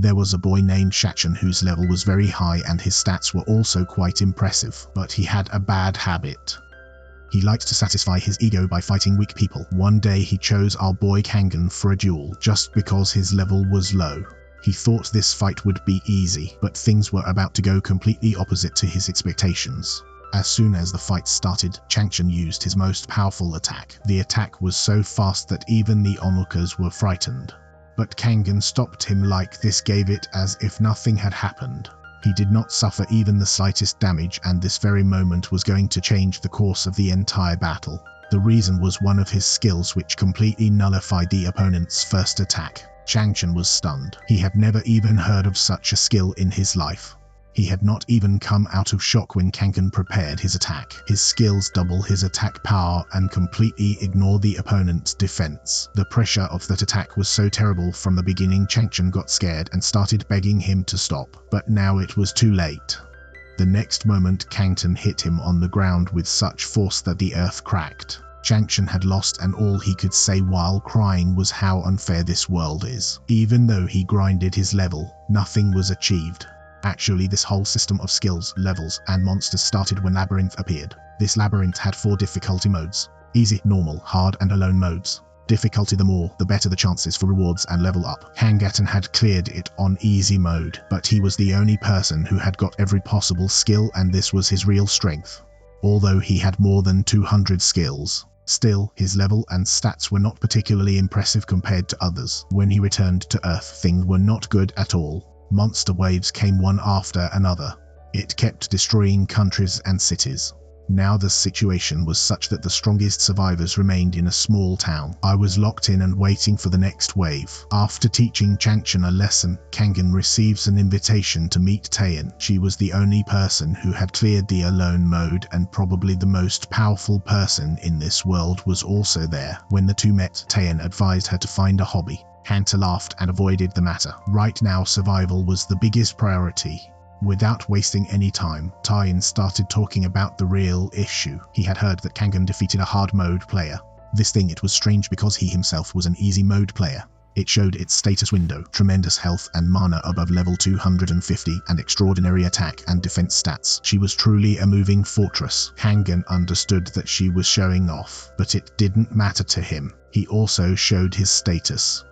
There was a boy named Shachan whose level was very high and his stats were also quite impressive, but he had a bad habit. He liked to satisfy his ego by fighting weak people. One day he chose our boy Kangen for a duel just because his level was low. He thought this fight would be easy, but things were about to go completely opposite to his expectations. As soon as the fight started, Changchen used his most powerful attack. The attack was so fast that even the onlookers were frightened. But Kangen stopped him like this, gave it as if nothing had happened. He did not suffer even the slightest damage, and this very moment was going to change the course of the entire battle. The reason was one of his skills which completely nullified the opponent's first attack. Changchen was stunned. He had never even heard of such a skill in his life. He had not even come out of shock when Kangen prepared his attack. His skills double his attack power and completely ignore the opponent's defense. The pressure of that attack was so terrible from the beginning. Changchen got scared and started begging him to stop, but now it was too late. The next moment Kangen hit him on the ground with such force that the earth cracked. Changchen had lost, and all he could say while crying was how unfair this world is. Even though he grinded his level, nothing was achieved. Actually, this whole system of skills, levels, and monsters started when Labyrinth appeared. This Labyrinth had 4 difficulty modes: easy, normal, hard, and alone modes. Difficulty the more, the better the chances for rewards and level up. Hangaton had cleared it on easy mode, but he was the only person who had got every possible skill, and this was his real strength. Although he had more than 200 skills, still, his level and stats were not particularly impressive compared to others. When he returned to Earth, things were not good at all. Monster waves came one after another. It kept destroying countries and cities. Now the situation was such that the strongest survivors remained in a small town. I was locked in and waiting for the next wave. After teaching Changchen a lesson, Kangen receives an invitation to meet Taeyeon. She was the only person who had cleared the alone mode, and probably the most powerful person in this world was also there. When the two met, Taeyeon advised her to find a hobby. Hanta laughed and avoided the matter. Right now, survival was the biggest priority. Without wasting any time, Taeyeon started talking about the real issue. He had heard that Kangen defeated a hard mode player. This thing, it was strange because he himself was an easy mode player. It showed its status window, tremendous health and mana above level 250, and extraordinary attack and defense stats. She was truly a moving fortress. Kangen understood that she was showing off, but it didn't matter to him. He also showed his status.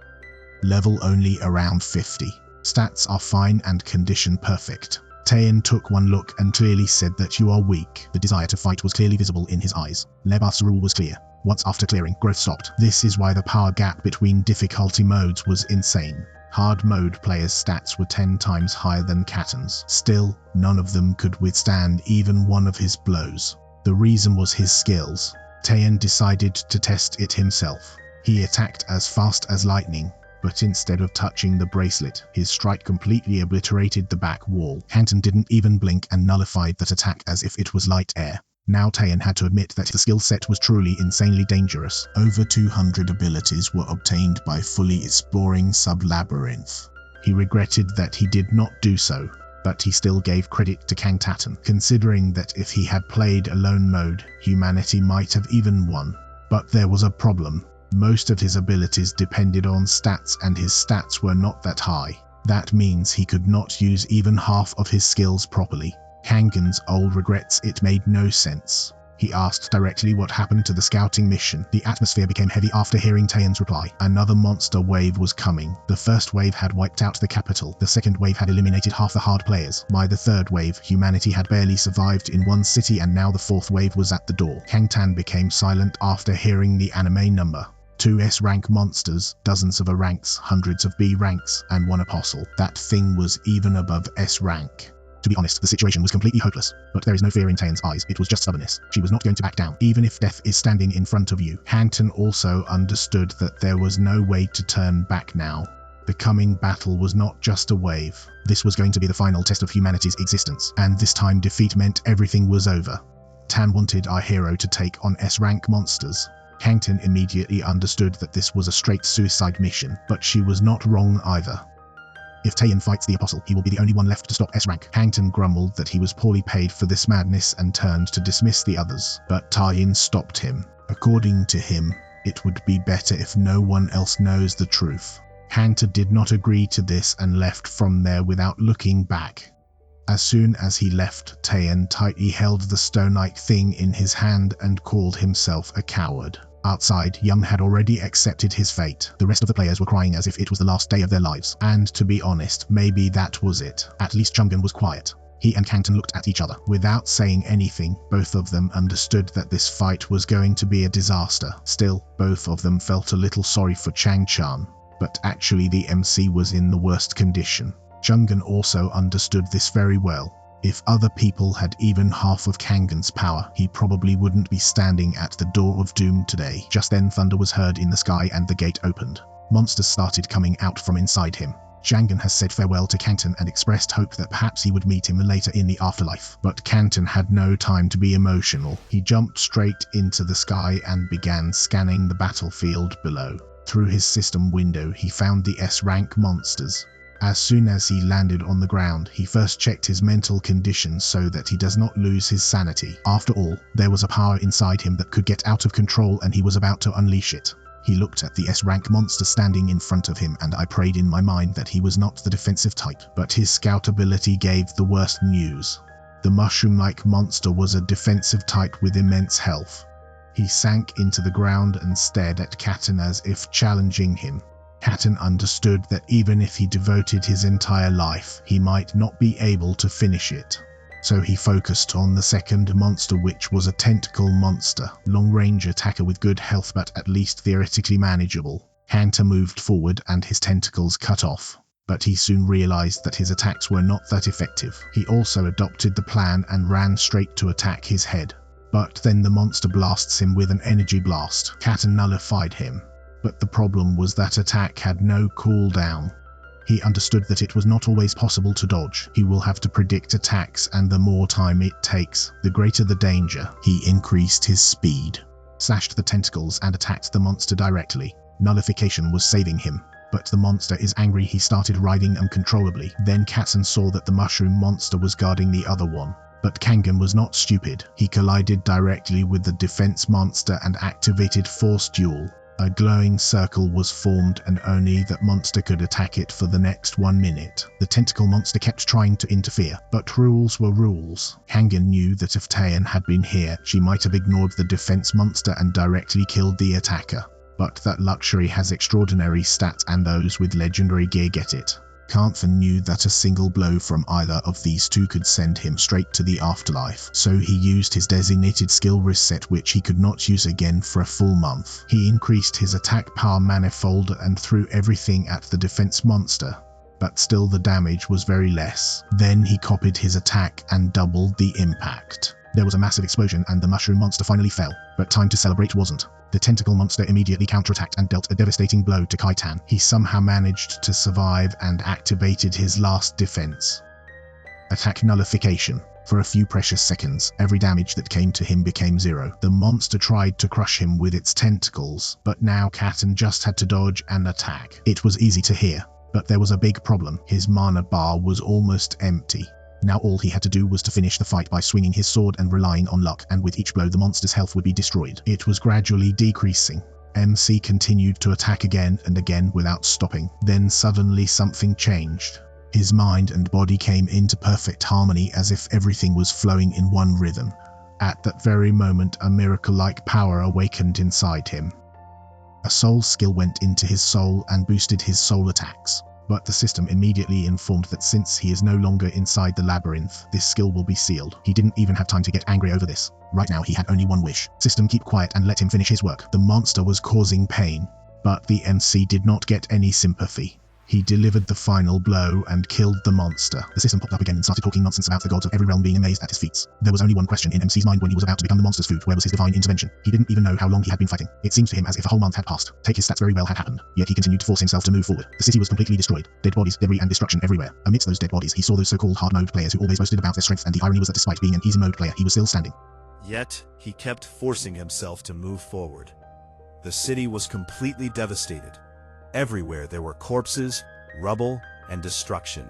Level only around 50. Stats are fine and condition perfect. Taeyeon took one look and clearly said that you are weak. The desire to fight was clearly visible in his eyes. Lebath's rule was clear. Once after clearing, growth stopped. This is why the power gap between difficulty modes was insane. Hard mode players' stats were 10 times higher than Katan's. Still, none of them could withstand even one of his blows. The reason was his skills. Taeyeon decided to test it himself. He attacked as fast as lightning, but instead of touching the bracelet, his strike completely obliterated the back wall. Hanton didn't even blink and nullified that attack as if it was light air. Now Taeyeon had to admit that the skill set was truly insanely dangerous. Over 200 abilities were obtained by fully exploring Sub-Labyrinth. He regretted that he did not do so, but he still gave credit to Kang Tatan, considering that if he had played alone mode, humanity might have even won. But there was a problem. Most of his abilities depended on stats, and his stats were not that high. That means he could not use even half of his skills properly. Kangen's old regrets it made no sense. He asked directly what happened to the scouting mission. The atmosphere became heavy after hearing Taeyeon's reply. Another monster wave was coming. The first wave had wiped out the capital. The second wave had eliminated half the hard players. By the third wave, humanity had barely survived in one city, and now the fourth wave was at the door. Kang Tan became silent after hearing the anime number. 2 S-rank monsters, dozens of A ranks, hundreds of B ranks, and 1 apostle. That thing was even above S rank. To be honest, the situation was completely hopeless, but there is no fear in Taeyeon's eyes. It was just stubbornness. She was not going to back down, even if death is standing in front of you. Hanton also understood that there was no way to turn back now. The coming battle was not just a wave. This was going to be the final test of humanity's existence, and this time defeat meant everything was over. Tan wanted our hero to take on S-rank monsters. Hanton immediately understood that this was a straight suicide mission, but she was not wrong either. If Taeyeon fights the Apostle, he will be the only one left to stop S-rank. Hanton grumbled that he was poorly paid for this madness and turned to dismiss the others, but Taeyeon stopped him. According to him, it would be better if no one else knows the truth. Hunter did not agree to this and left from there without looking back. As soon as he left, Taeyeon tightly held the stone-like thing in his hand and called himself a coward. Outside, Young had already accepted his fate. The rest of the players were crying as if it was the last day of their lives. And to be honest, maybe that was it. At least Chungin was quiet. He and Kangtan looked at each other. Without saying anything, both of them understood that this fight was going to be a disaster. Still, both of them felt a little sorry for Chang-chan. But actually the MC was in the worst condition. Chungin also understood this very well. If other people had even half of Kangan's power, he probably wouldn't be standing at the door of doom today. Just then thunder was heard in the sky and the gate opened. Monsters started coming out from inside him. Chang'an has said farewell to Kangtan and expressed hope that perhaps he would meet him later in the afterlife. But Kangtan had no time to be emotional. He jumped straight into the sky and began scanning the battlefield below. Through his system window, he found the S-rank monsters. As soon as he landed on the ground, he first checked his mental condition so that he does not lose his sanity. After all, there was a power inside him that could get out of control and he was about to unleash it. He looked at the S-rank monster standing in front of him and I prayed in my mind that he was not the defensive type. But his scout ability gave the worst news. The mushroom-like monster was a defensive type with immense health. He sank into the ground and stared at Katan as if challenging him. Katan understood that even if he devoted his entire life, he might not be able to finish it. So he focused on the second monster, which was a tentacle monster, long-range attacker with good health but at least theoretically manageable. Hunter moved forward and his tentacles cut off, but he soon realized that his attacks were not that effective. He also adopted the plan and ran straight to attack his head. But then the monster blasts him with an energy blast. Katan nullified him. But the problem was that attack had no cooldown. He understood that it was not always possible to dodge. He will have to predict attacks, and the more time it takes, the greater the danger. He increased his speed, slashed the tentacles and attacked the monster directly. Nullification was saving him. But the monster is angry. He started writhing uncontrollably. Then Katan saw that the mushroom monster was guarding the other one. But Kangan was not stupid. He collided directly with the defense monster and activated Force Duel. A glowing circle was formed and only that monster could attack it for the next 1 minute. The tentacle monster kept trying to interfere, but rules were rules. Kangan knew that if Taeyeon had been here, she might have ignored the defense monster and directly killed the attacker. But that luxury has extraordinary stats and those with legendary gear get it. Kanthan knew that a single blow from either of these two could send him straight to the afterlife, so he used his designated skill reset, which he could not use again for a full month. He increased his attack power manifold and threw everything at the defense monster, but still the damage was very less. Then he copied his attack and doubled the impact. There was a massive explosion and the mushroom monster finally fell, but time to celebrate wasn't. The tentacle monster immediately counterattacked and dealt a devastating blow to Kaitan. He somehow managed to survive and activated his last defense. Attack nullification. For a few precious seconds, every damage that came to him became zero. The monster tried to crush him with its tentacles, but now Katan just had to dodge and attack. It was easy to hear, but there was a big problem. His mana bar was almost empty. Now all he had to do was to finish the fight by swinging his sword and relying on luck, and with each blow the monster's health would be destroyed. It was gradually decreasing. MC continued to attack again and again without stopping. Then suddenly something changed. His mind and body came into perfect harmony as if everything was flowing in one rhythm. At that very moment, a miracle-like power awakened inside him. A soul skill went into his soul and boosted his soul attacks. But the system immediately informed that since he is no longer inside the labyrinth, this skill will be sealed. He didn't even have time to get angry over this. Right now he had only one wish. System, keep quiet and let him finish his work. The monster was causing pain, but the MC did not get any sympathy. He delivered the final blow and killed the monster. The system popped up again and started talking nonsense about the gods of every realm being amazed at his feats. There was only one question in MC's mind when he was about to become the monster's food. Where was his divine intervention? He didn't even know how long he had been fighting. It seemed to him as if a whole month had passed. Take his stats very well had happened. Yet he continued to force himself to move forward. The city was completely destroyed. Dead bodies, debris and destruction everywhere. Amidst those dead bodies, he saw those so-called hard mode players who always boasted about their strength, and the irony was that despite being an easy mode player, he was still standing. Yet, he kept forcing himself to move forward. The city was completely devastated. Everywhere there were corpses, rubble, and destruction.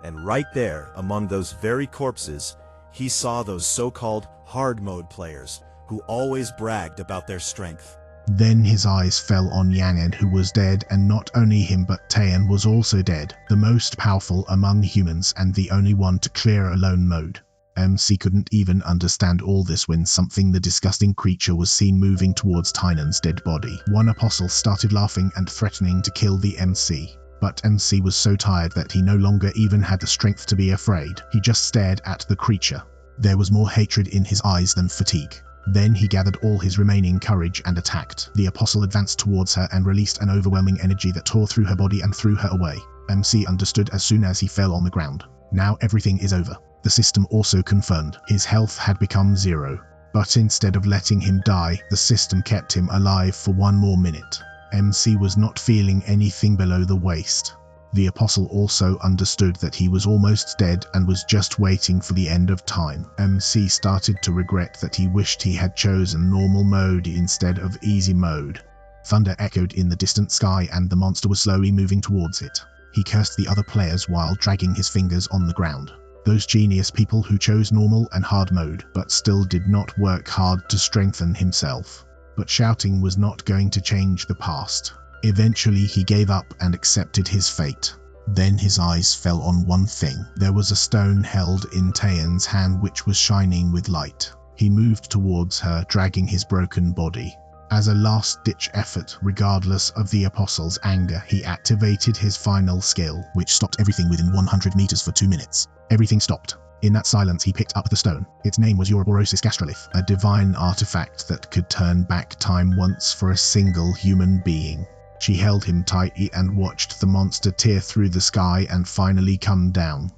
And right there, among those very corpses, he saw those so-called hard mode players who always bragged about their strength. Then his eyes fell on Yang, who was dead, and not only him but Taeyeon was also dead, the most powerful among humans and the only one to clear alone mode. MC couldn't even understand all this when the disgusting creature was seen moving towards Taeyeon's dead body. One apostle started laughing and threatening to kill the MC. But MC was so tired that he no longer even had the strength to be afraid. He just stared at the creature. There was more hatred in his eyes than fatigue. Then he gathered all his remaining courage and attacked. The apostle advanced towards her and released an overwhelming energy that tore through her body and threw her away. MC understood as soon as he fell on the ground. Now everything is over. The system also confirmed his health had become 0. But instead of letting him die, the system kept him alive for 1 more minute. MC was not feeling anything below the waist. The apostle also understood that he was almost dead and was just waiting for the end of time. MC started to regret that he wished he had chosen normal mode instead of easy mode. Thunder echoed in the distant sky and the monster was slowly moving towards it. He cursed the other players while dragging his fingers on the ground. Those genius people who chose normal and hard mode, but still did not work hard to strengthen himself. But shouting was not going to change the past. Eventually he gave up and accepted his fate. Then his eyes fell on one thing. There was a stone held in Taeyeon's hand which was shining with light. He moved towards her, dragging his broken body. As a last-ditch effort, regardless of the apostle's anger, he activated his final skill, which stopped everything within 100 meters for 2 minutes. Everything stopped. In that silence he picked up the stone. Its name was Ouroboros Gastrolith, a divine artifact that could turn back time once for a single human being. She held him tightly and watched the monster tear through the sky and finally come down.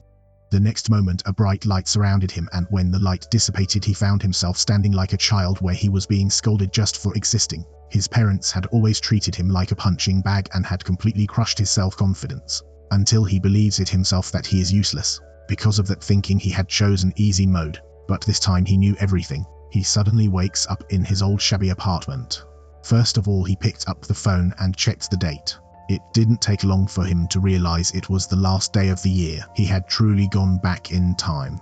The next moment a bright light surrounded him, and when the light dissipated he found himself standing like a child where he was being scolded just for existing. His parents had always treated him like a punching bag and had completely crushed his self-confidence. Until he believes it himself that he is useless. Because of that thinking he had chosen easy mode, but this time he knew everything. He suddenly wakes up in his old shabby apartment. First of all he picked up the phone and checked the date. It didn't take long for him to realize it was the last day of the year. He had truly gone back in time.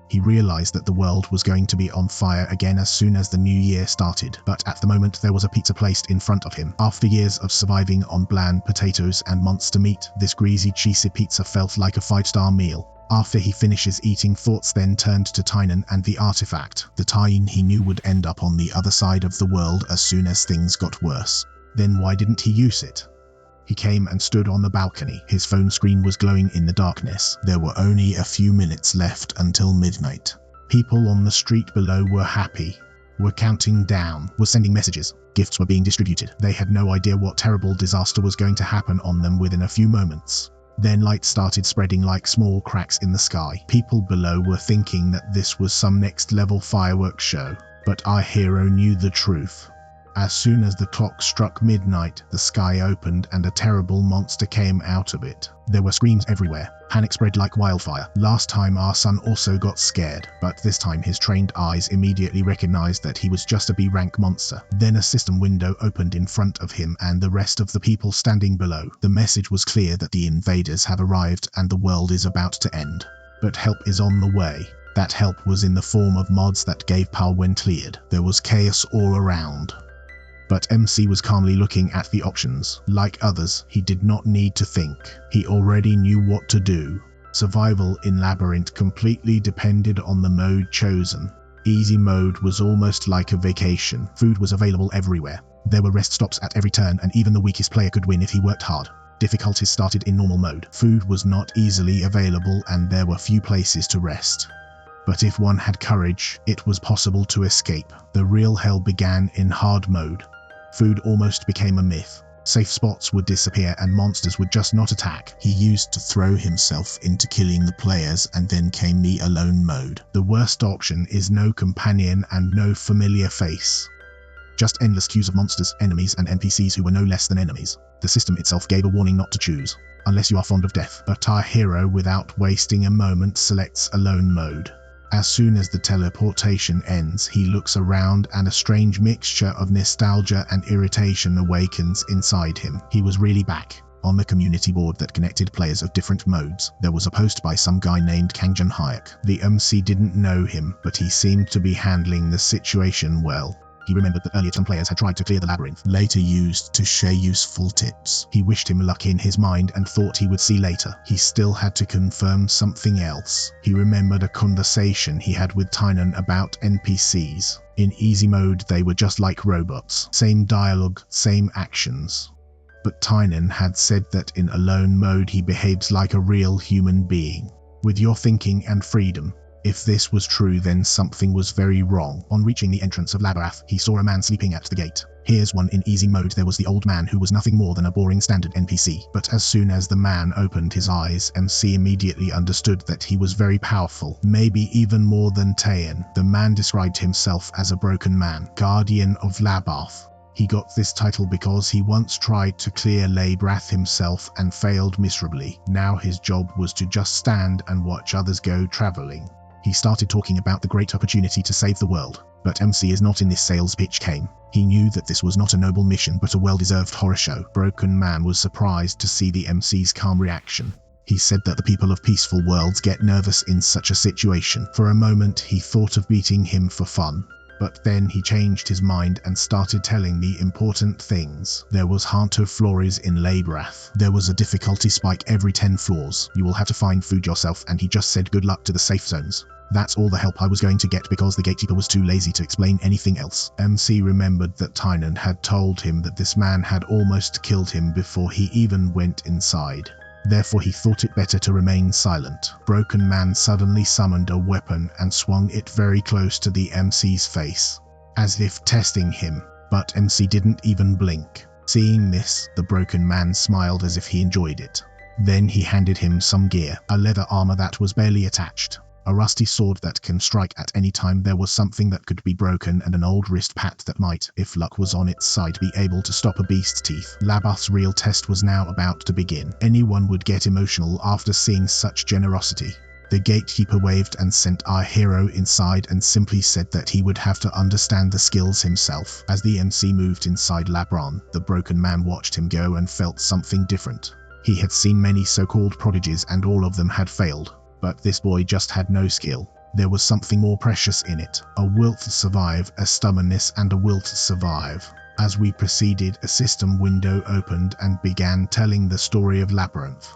He realized that the world was going to be on fire again as soon as the new year started, but at the moment there was a pizza placed in front of him. After years of surviving on bland potatoes and monster meat, this greasy cheesy pizza felt like a 5-star meal. After he finishes eating, thoughts then turned to Taeyeon and the artifact. The Taeyeon he knew would end up on the other side of the world as soon as things got worse. Then why didn't he use it? He came and stood on the balcony. His phone screen was glowing in the darkness. There were only a few minutes left until midnight. People on the street below were happy, were counting down, were sending messages. Gifts were being distributed. They had no idea what terrible disaster was going to happen on them within a few moments. Then light started spreading like small cracks in the sky. People below were thinking that this was some next-level fireworks show. But our hero knew the truth. As soon as the clock struck midnight, the sky opened and a terrible monster came out of it. There were screams everywhere. Panic spread like wildfire. Last time our son also got scared, but this time his trained eyes immediately recognized that he was just a B-rank monster. Then a system window opened in front of him and the rest of the people standing below. The message was clear that the invaders have arrived and the world is about to end. But help is on the way. That help was in the form of mods that gave power when cleared. There was chaos all around. But MC was calmly looking at the options. Like others, he did not need to think. He already knew what to do. Survival in Labyrinth completely depended on the mode chosen. Easy mode was almost like a vacation. Food was available everywhere. There were rest stops at every turn, and even the weakest player could win if he worked hard. Difficulties started in normal mode. Food was not easily available and there were few places to rest. But if one had courage, it was possible to escape. The real hell began in hard mode. Food almost became a myth. Safe spots would disappear and monsters would just not attack. He used to throw himself into killing the players, and then came the alone mode. The worst option is no companion and no familiar face. Just endless queues of monsters, enemies and NPCs who were no less than enemies. The system itself gave a warning not to choose, unless you are fond of death. But our hero, without wasting a moment, selects alone mode. As soon as the teleportation ends, he looks around and a strange mixture of nostalgia and irritation awakens inside him. He was really back. On the community board that connected players of different modes, there was a post by some guy named Kangjun Hayek. The MC didn't know him, but he seemed to be handling the situation well. He remembered that earlier some players had tried to clear the labyrinth, later used to share useful tips. He wished him luck in his mind and thought he would see later. He still had to confirm something else. He remembered a conversation he had with Tynan about NPCs. In easy mode, they were just like robots. Same dialogue, same actions. But Tynan had said that in alone mode he behaved like a real human being, with your thinking and freedom. If this was true, then something was very wrong. On reaching the entrance of Labyrinth, he saw a man sleeping at the gate. Here's one in easy mode. There was the old man who was nothing more than a boring standard NPC. But as soon as the man opened his eyes, MC immediately understood that he was very powerful, maybe even more than Taeyeon. The man described himself as a broken man, guardian of Labyrinth. He got this title because he once tried to clear Labyrinth himself and failed miserably. Now his job was to just stand and watch others go traveling. He started talking about the great opportunity to save the world, but MC is not in this sales pitch came. He knew that this was not a noble mission but a well-deserved horror show. Broken Man was surprised to see the MC's calm reaction. He said that the people of peaceful worlds get nervous in such a situation. For a moment he thought of beating him for fun, but then he changed his mind and started telling me important things. There was Hanto floors in Labyrinth. There was a difficulty spike every 10 floors. You will have to find food yourself, and he just said good luck to the safe zones. That's all the help I was going to get because the gatekeeper was too lazy to explain anything else. MC remembered that Tynan had told him that this man had almost killed him before he even went inside. Therefore he thought it better to remain silent. Broken Man suddenly summoned a weapon and swung it very close to the MC's face, as if testing him, but MC didn't even blink. Seeing this, the Broken Man smiled as if he enjoyed it. Then he handed him some gear, a leather armor that was barely attached, a rusty sword that can strike at any time there was something that could be broken, and an old wrist pat that might, if luck was on its side, be able to stop a beast's teeth. Labyrinth's real test was now about to begin. Anyone would get emotional after seeing such generosity. The gatekeeper waved and sent our hero inside and simply said that he would have to understand the skills himself. As the MC moved inside Labyrinth, the Broken Man watched him go and felt something different. He had seen many so-called prodigies and all of them had failed. But this boy just had no skill. There was something more precious in it. A will to survive, a stubbornness and a will to survive. As we proceeded, a system window opened and began telling the story of Labyrinth.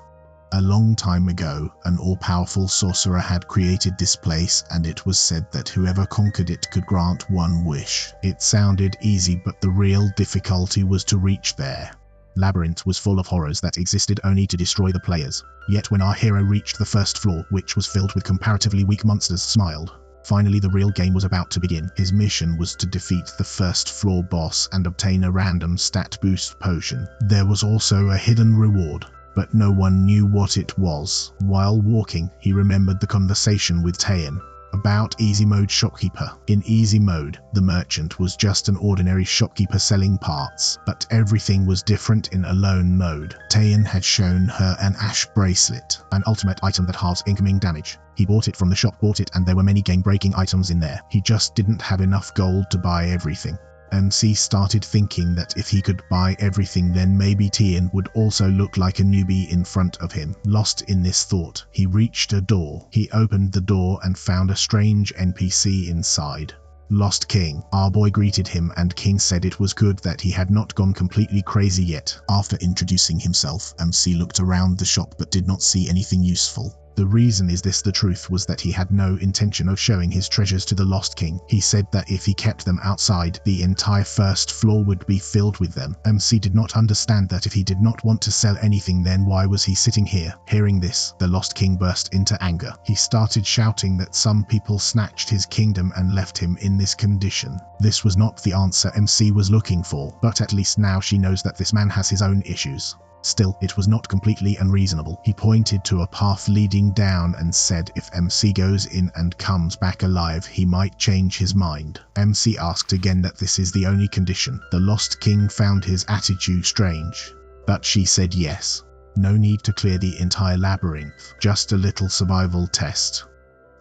A long time ago, an all-powerful sorcerer had created this place, and it was said that whoever conquered it could grant one wish. It sounded easy, but the real difficulty was to reach there. Labyrinth was full of horrors that existed only to destroy the players. Yet when our hero reached the first floor, which was filled with comparatively weak monsters, smiled. Finally the real game was about to begin. His mission was to defeat the first floor boss and obtain a random stat boost potion. There was also a hidden reward, but no one knew what it was. While walking, he remembered the conversation with Taeyeon about easy mode shopkeeper. In easy mode, the merchant was just an ordinary shopkeeper selling parts, but everything was different in alone mode. Taeyeon had shown her an ash bracelet, an ultimate item that halves incoming damage. He bought it from the shop, and there were many game-breaking items in there. He just didn't have enough gold to buy everything. MC started thinking that if he could buy everything, then maybe Taeyeon would also look like a newbie in front of him. Lost in this thought, he reached a door. He opened the door and found a strange NPC inside. Lost King. Our boy greeted him and King said it was good that he had not gone completely crazy yet. After introducing himself, MC looked around the shop but did not see anything useful. The reason is this: the truth was that he had no intention of showing his treasures to the Lost King. He said that if he kept them outside, the entire first floor would be filled with them. MC did not understand that if he did not want to sell anything, then why was he sitting here? Hearing this, the Lost King burst into anger. He started shouting that some people snatched his kingdom and left him in this condition. This was not the answer MC was looking for, but at least now she knows that this man has his own issues. Still, it was not completely unreasonable. He pointed to a path leading down and said if MC goes in and comes back alive, he might change his mind. MC asked again that this is the only condition. The Lost King found his attitude strange, but she said yes. No need to clear the entire labyrinth, just a little survival test.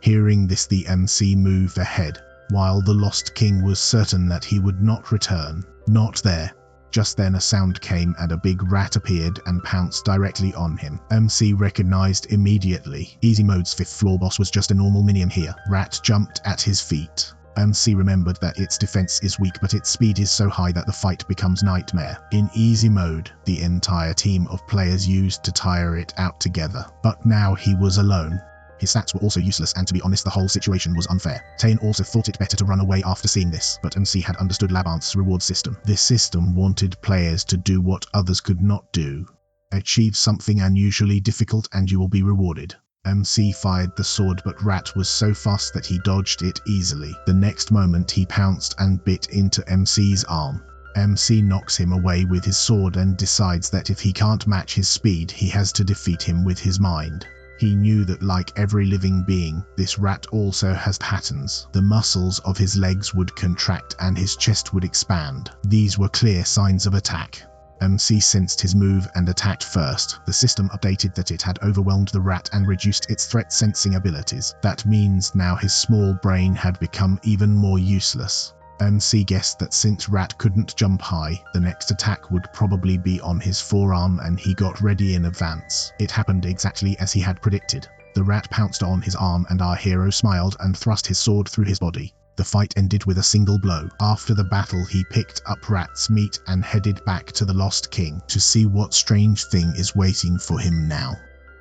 Hearing this, the MC moved ahead, while the Lost King was certain that he would not return. Not there. Just then a sound came and a big rat appeared and pounced directly on him. MC recognized immediately. Easy mode's 5th floor boss was just a normal minion here. Rat jumped at his feet. MC remembered that its defense is weak but its speed is so high that the fight becomes nightmare. In easy mode, the entire team of players used to tire it out together. But now he was alone. His stats were also useless and to be honest the whole situation was unfair. Tane also thought it better to run away after seeing this, but MC had understood Labant's reward system. This system wanted players to do what others could not do. Achieve something unusually difficult and you will be rewarded. MC fired the sword but Rat was so fast that he dodged it easily. The next moment he pounced and bit into MC's arm. MC knocks him away with his sword and decides that if he can't match his speed, he has to defeat him with his mind. He knew that like every living being, this rat also has patterns. The muscles of his legs would contract and his chest would expand. These were clear signs of attack. MC sensed his move and attacked first. The system updated that it had overwhelmed the rat and reduced its threat-sensing abilities. That means now his small brain had become even more useless. MC guessed that since Rat couldn't jump high, the next attack would probably be on his forearm and he got ready in advance. It happened exactly as he had predicted. The rat pounced on his arm and our hero smiled and thrust his sword through his body. The fight ended with a single blow. After the battle, he picked up Rat's meat and headed back to the Lost King to see what strange thing is waiting for him now.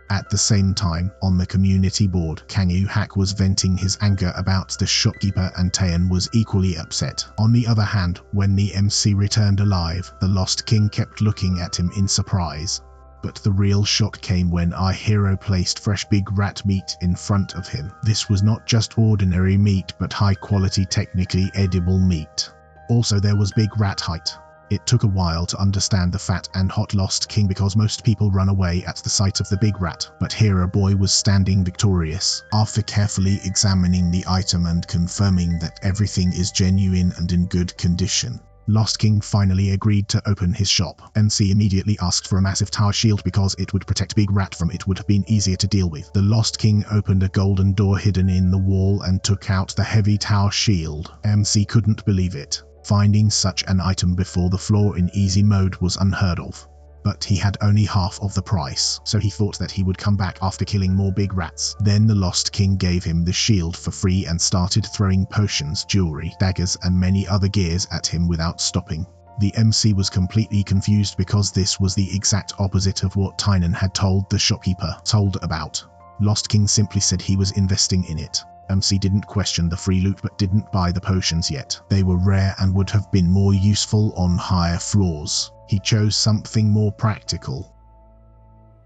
At the same time, on the community board, Kangu Hak was venting his anger about the shopkeeper and Taeyeon was equally upset. On the other hand, when the MC returned alive, the Lost King kept looking at him in surprise. But the real shock came when our hero placed fresh big rat meat in front of him. This was not just ordinary meat but high quality technically edible meat. Also there was big rat height. It took a while to understand the fat and hot Lost King because most people run away at the sight of the big rat, but here a boy was standing victorious. After carefully examining the item and confirming that everything is genuine and in good condition, Lost King finally agreed to open his shop. MC immediately asked for a massive tower shield because it would protect Big Rat from it would have been easier to deal with. The Lost King opened a golden door hidden in the wall and took out the heavy tower shield. MC couldn't believe it. Finding such an item before the floor in easy mode was unheard of. But he had only half of the price, so he thought that he would come back after killing more big rats. Then the Lost King gave him the shield for free and started throwing potions, jewelry, daggers and many other gears at him without stopping. The MC was completely confused because this was the exact opposite of what Tynan had told the shopkeeper about. Lost King simply said he was investing in it. MC didn't question the free loot but didn't buy the potions yet. They were rare and would have been more useful on higher floors. He chose something more practical.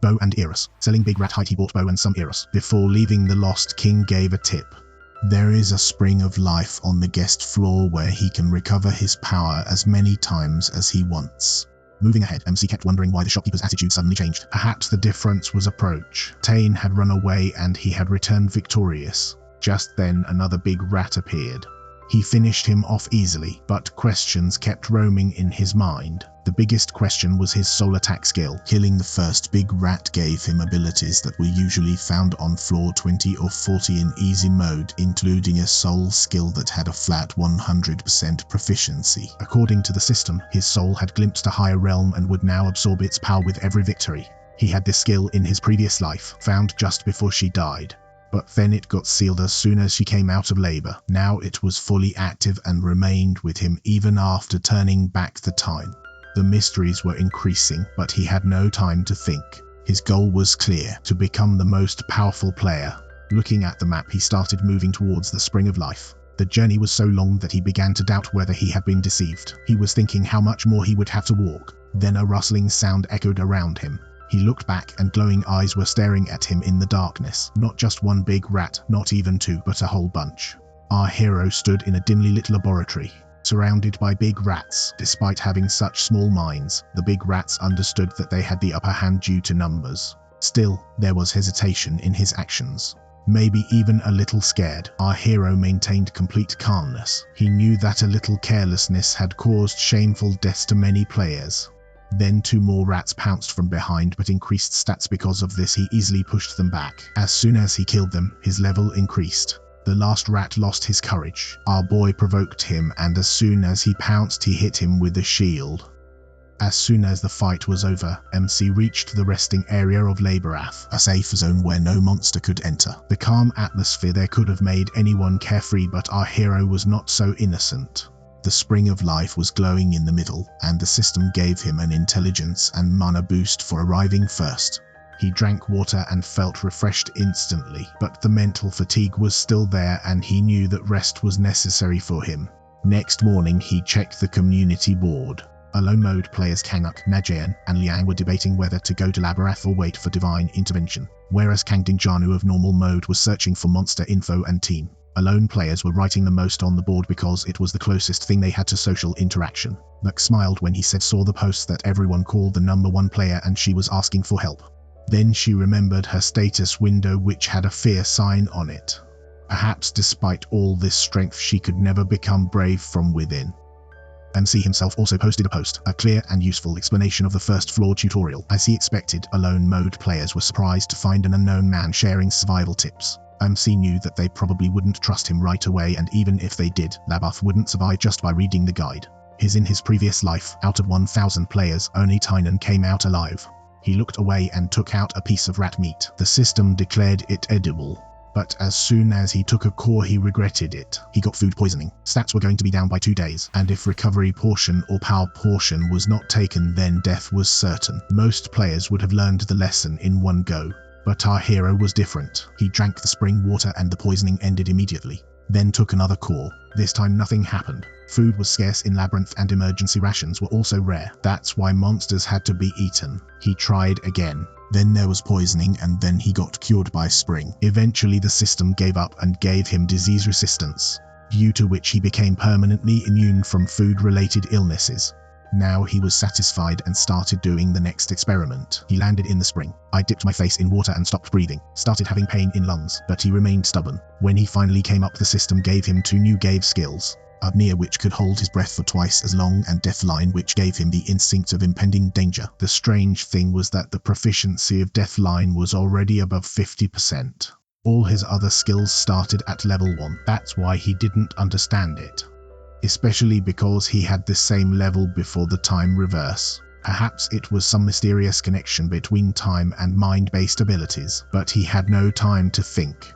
Bow and Eros. Selling big rat height, he bought bow and some Eros. Before leaving, the Lost King gave a tip. There is a spring of life on the guest floor where he can recover his power as many times as he wants. Moving ahead, MC kept wondering why the shopkeeper's attitude suddenly changed. Perhaps the difference was approach. Tane had run away and he had returned victorious. Just then, another big rat appeared. He finished him off easily, but questions kept roaming in his mind. The biggest question was his soul attack skill. Killing the first big rat gave him abilities that were usually found on floor 20 or 40 in easy mode, including a soul skill that had a flat 100% proficiency. According to the system, his soul had glimpsed a higher realm and would now absorb its power with every victory. He had this skill in his previous life, found just before she died. But then it got sealed as soon as she came out of labor. Now it was fully active and remained with him even after turning back the time. The mysteries were increasing, but he had no time to think. His goal was clear, to become the most powerful player. Looking at the map, he started moving towards the spring of life. The journey was so long that he began to doubt whether he had been deceived. He was thinking how much more he would have to walk. Then a rustling sound echoed around him. He looked back and glowing eyes were staring at him in the darkness. Not just one big rat, not even two, but a whole bunch. Our hero stood in a dimly lit laboratory, surrounded by big rats. Despite having such small minds, the big rats understood that they had the upper hand due to numbers. Still, there was hesitation in his actions. Maybe even a little scared. Our hero maintained complete calmness. He knew that a little carelessness had caused shameful deaths to many players. Then two more rats pounced from behind but increased stats because of this he easily pushed them back. As soon as he killed them, his level increased. The last rat lost his courage. Our boy provoked him and as soon as he pounced he hit him with a shield. As soon as the fight was over, MC reached the resting area of Laborath, a safe zone where no monster could enter. The calm atmosphere there could have made anyone carefree, but our hero was not so innocent. The spring of life was glowing in the middle, and the system gave him an intelligence and mana boost for arriving first. He drank water and felt refreshed instantly, but the mental fatigue was still there and he knew that rest was necessary for him. Next morning he checked the community board. Alone mode players Kanguk, Najayan, and Liang were debating whether to go to Laborath or wait for divine intervention, whereas Kangdingjanu of normal mode was searching for monster info and team. Alone players were writing the most on the board because it was the closest thing they had to social interaction. Nuck smiled when he saw the post that everyone called the #1 player and she was asking for help. Then she remembered her status window which had a fear sign on it. Perhaps despite all this strength she could never become brave from within. MC himself also posted a post, a clear and useful explanation of the first floor tutorial. As he expected, alone mode players were surprised to find an unknown man sharing survival tips. MC knew that they probably wouldn't trust him right away, and even if they did, Laborath wouldn't survive just by reading the guide. In his previous life, out of 1,000 players, only Tynan came out alive. He looked away and took out a piece of rat meat. The system declared it edible. But as soon as he took a core he regretted it. He got food poisoning. Stats were going to be down by 2 days, and if recovery portion or power portion was not taken then death was certain. Most players would have learned the lesson in one go. But our hero was different. He drank the spring water and the poisoning ended immediately. Then took another core. This time nothing happened. Food was scarce in Labyrinth and emergency rations were also rare. That's why monsters had to be eaten. He tried again. Then there was poisoning and then he got cured by spring. Eventually the system gave up and gave him disease resistance, due to which he became permanently immune from food-related illnesses. Now he was satisfied and started doing the next experiment. He landed in the spring. I dipped my face in water and stopped breathing. Started having pain in lungs, but he remained stubborn. When he finally came up the system gave him 2 new Gave skills. Apnea which could hold his breath for twice as long and Deathline which gave him the instinct of impending danger. The strange thing was that the proficiency of Deathline was already above 50%. All his other skills started at level 1. That's why he didn't understand it. Especially because he had the same level before the time reverse. Perhaps it was some mysterious connection between time and mind-based abilities, but he had no time to think.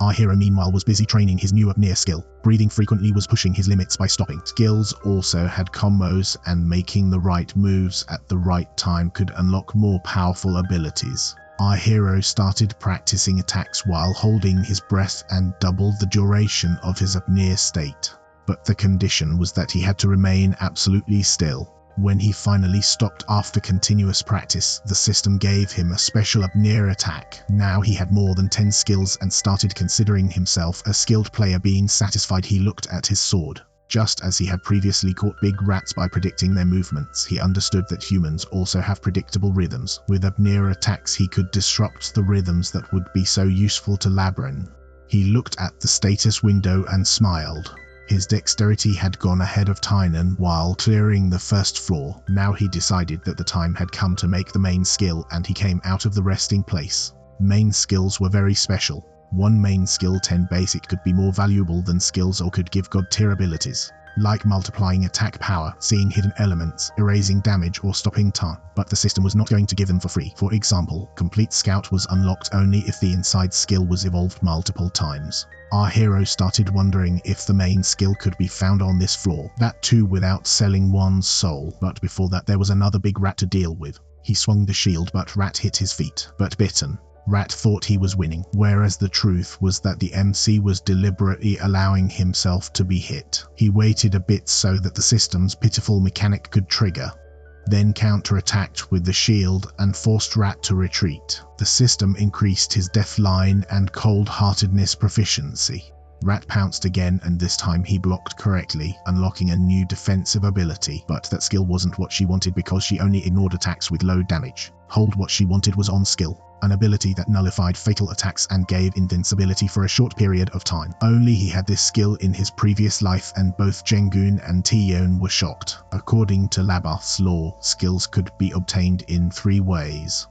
Our hero meanwhile was busy training his new apnea skill. Breathing frequently was pushing his limits by stopping. Skills also had combos, and making the right moves at the right time could unlock more powerful abilities. Our hero started practicing attacks while holding his breath and doubled the duration of his apnea state. But the condition was that he had to remain absolutely still. When he finally stopped after continuous practice, the system gave him a special apnea attack. Now he had more than 10 skills and started considering himself a skilled player. Being satisfied, he looked at his sword. Just as he had previously caught big rats by predicting their movements, he understood that humans also have predictable rhythms. With apnea attacks he could disrupt the rhythms that would be so useful to Labyrinth. He looked at the status window and smiled. His dexterity had gone ahead of Tynan while clearing the first floor. Now he decided that the time had come to make the main skill, and he came out of the resting place. Main skills were very special. One main skill 10 basic could be more valuable than skills or could give god tier abilities, like multiplying attack power, seeing hidden elements, erasing damage or stopping time, but the system was not going to give them for free. For example, Complete Scout was unlocked only if the inside skill was evolved multiple times. Our hero started wondering if the main skill could be found on this floor, that too without selling one's soul, but before that there was another big rat to deal with. He swung the shield but Rat hit his feet, but bitten. Rat thought he was winning, whereas the truth was that the MC was deliberately allowing himself to be hit. He waited a bit so that the system's pitiful mechanic could trigger, then counter-attacked with the shield and forced Rat to retreat. The system increased his Deathline and cold-heartedness proficiency. Rat pounced again, and this time he blocked correctly, unlocking a new defensive ability, but that skill wasn't what she wanted because she only ignored attacks with low damage. Hold what she wanted was on skill, an ability that nullified fatal attacks and gave invincibility for a short period of time. Only he had this skill in his previous life, and both Jengun and Tion were shocked. According to Laborath's law, skills could be obtained in 3 ways.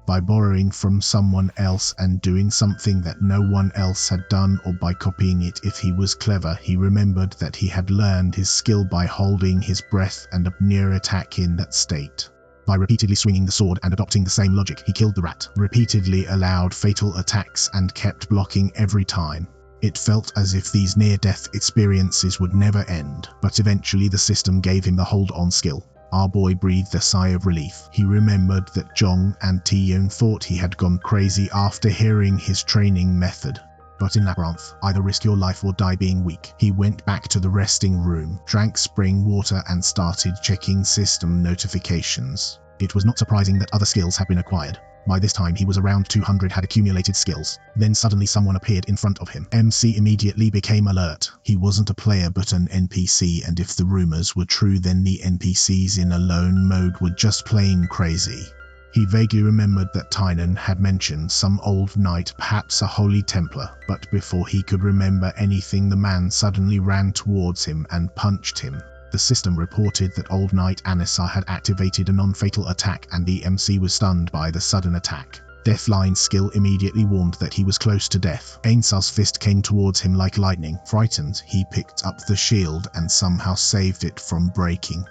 by borrowing from someone else and doing something that no one else had done, or by copying it if he was clever. He remembered that he had learned his skill by holding his breath and a near attack in that state. By repeatedly swinging the sword and adopting the same logic, he killed the rat, repeatedly allowed fatal attacks and kept blocking every time. It felt as if these near-death experiences would never end, but eventually the system gave him the hold-on skill. Our boy breathed a sigh of relief. He remembered that Jong and Taeyeon thought he had gone crazy after hearing his training method. But in Labyrinth, either risk your life or die being weak. He went back to the resting room, drank spring water and started checking system notifications. It was not surprising that other skills had been acquired. By this time he was around 200 had accumulated skills. Then suddenly someone appeared in front of him. MC immediately became alert. He wasn't a player but an NPC, and if the rumors were true then the NPCs in alone mode were just plain crazy. He vaguely remembered that Tynan had mentioned some old knight, perhaps a holy Templar, but before he could remember anything the man suddenly ran towards him and punched him. The system reported that Old Knight Anissa had activated a non-fatal attack and the MC was stunned by the sudden attack. Deathline's skill immediately warned that he was close to death. Ainsar's fist came towards him like lightning. Frightened, he picked up the shield and somehow saved it from breaking.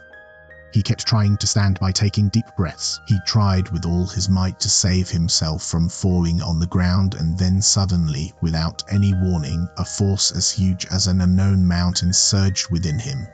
He kept trying to stand by taking deep breaths. He tried with all his might to save himself from falling on the ground, and then suddenly, without any warning, a force as huge as an unknown mountain surged within him.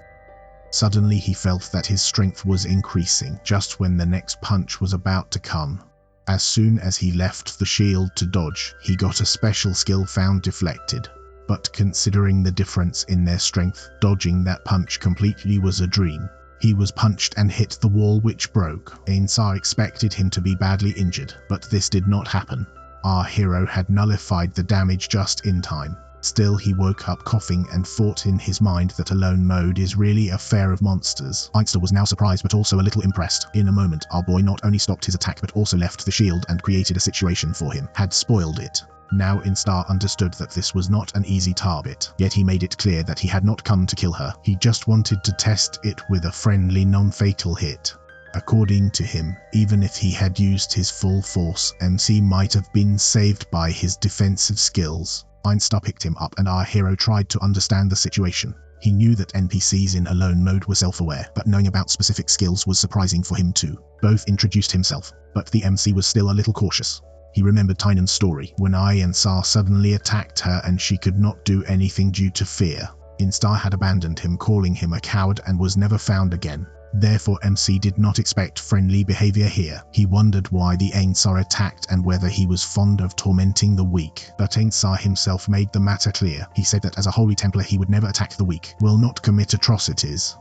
Suddenly he felt that his strength was increasing, just when the next punch was about to come. As soon as he left the shield to dodge, he got a special skill found deflected. But considering the difference in their strength, dodging that punch completely was a dream. He was punched and hit the wall, which broke. Ainsar expected him to be badly injured, but this did not happen. Our hero had nullified the damage just in time. Still, he woke up coughing and thought in his mind that alone mode is really a fair of monsters. Einstein was now surprised but also a little impressed. In a moment, our boy not only stopped his attack but also left the shield and created a situation for him, had spoiled it. Now Instar understood that this was not an easy target, yet he made it clear that he had not come to kill her. He just wanted to test it with a friendly non-fatal hit. According to him, even if he had used his full force, MC might have been saved by his defensive skills. Einstar picked him up and our hero tried to understand the situation. He knew that NPCs in alone mode were self-aware, but knowing about specific skills was surprising for him too. Both introduced himself, but the MC was still a little cautious. He remembered Tynan's story, when Ainsar suddenly attacked her and she could not do anything due to fear. Instar had abandoned him, calling him a coward, and was never found again. Therefore MC did not expect friendly behavior here. He wondered why the Ainsar attacked and whether he was fond of tormenting the weak. But Ainsar himself made the matter clear. He said that as a Holy Templar he would never attack the weak, will not commit atrocities.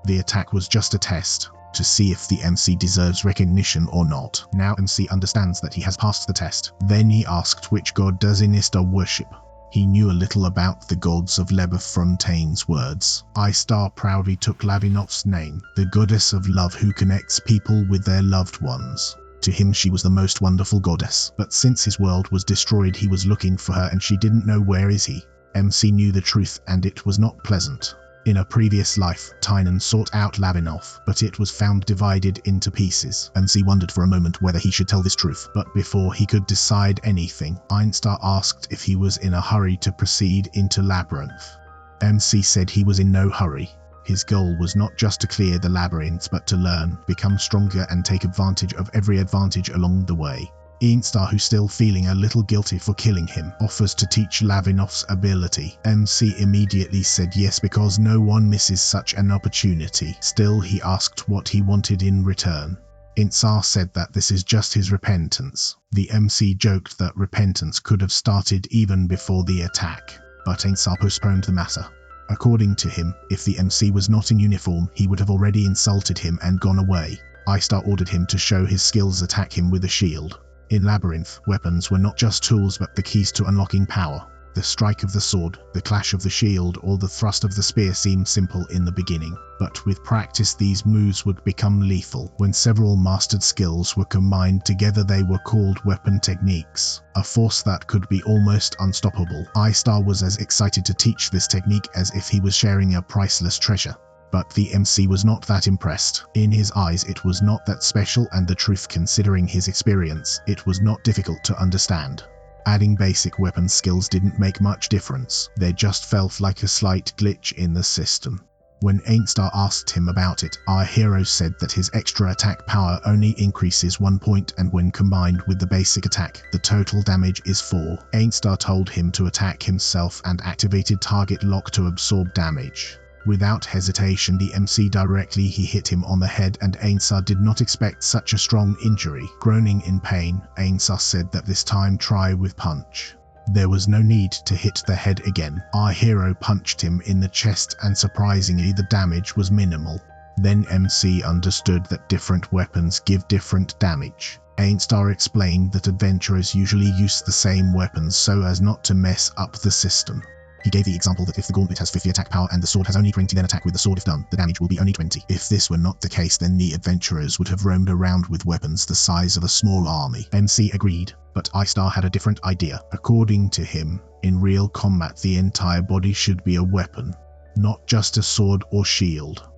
The attack was just a test, to see if the MC deserves recognition or not. Now MC understands that he has passed the test. Then he asked which god does Inista worship. He knew a little about the gods of Lebefrontaine's words. Istar proudly took Lavinov's name, the goddess of love who connects people with their loved ones. To him she was the most wonderful goddess, but since his world was destroyed he was looking for her and she didn't know where is he. MC knew the truth and it was not pleasant. In a previous life, Tynan sought out Lavinov, but it was found divided into pieces. MC wondered for a moment whether he should tell this truth, but before he could decide anything, Einstar asked if he was in a hurry to proceed into Labyrinth. MC said he was in no hurry. His goal was not just to clear the labyrinths but to learn, become stronger and take advantage of every advantage along the way. Einstar, who's still feeling a little guilty for killing him, offers to teach Lavinov's ability. MC immediately said yes because no one misses such an opportunity. Still, he asked what he wanted in return. Einstar said that this is just his repentance. The MC joked that repentance could have started even before the attack, but Einstar postponed the matter. According to him, if the MC was not in uniform, he would have already insulted him and gone away. Eistar ordered him to show his skills, attack him with a shield. In Labyrinth, weapons were not just tools but the keys to unlocking power. The strike of the sword, the clash of the shield, or the thrust of the spear seemed simple in the beginning, but with practice these moves would become lethal. When several mastered skills were combined together they were called weapon techniques, a force that could be almost unstoppable. Eistar was as excited to teach this technique as if he was sharing a priceless treasure. But the MC was not that impressed. In his eyes it was not that special, and the truth, considering his experience, it was not difficult to understand. Adding basic weapon skills didn't make much difference. There just felt like a slight glitch in the system. When Ainstar asked him about it, our hero said that his extra attack power only increases 1 point, and when combined with the basic attack, the total damage is 4. Ainstar told him to attack himself and activated target lock to absorb damage. Without hesitation, the MC directly hit him on the head, and Ainstar did not expect such a strong injury. Groaning in pain, Ainstar said that this time try with punch. There was no need to hit the head again. Our hero punched him in the chest, and surprisingly the damage was minimal. Then MC understood that different weapons give different damage. Ainstar explained that adventurers usually use the same weapons so as not to mess up the system. He gave the example that if the gauntlet has 50 attack power and the sword has only 20, then attack with the sword. If done, the damage will be only 20. If this were not the case, then the adventurers would have roamed around with weapons the size of a small army. MC agreed, but Ainstar had a different idea. According to him, in real combat the entire body should be a weapon, not just a sword or shield.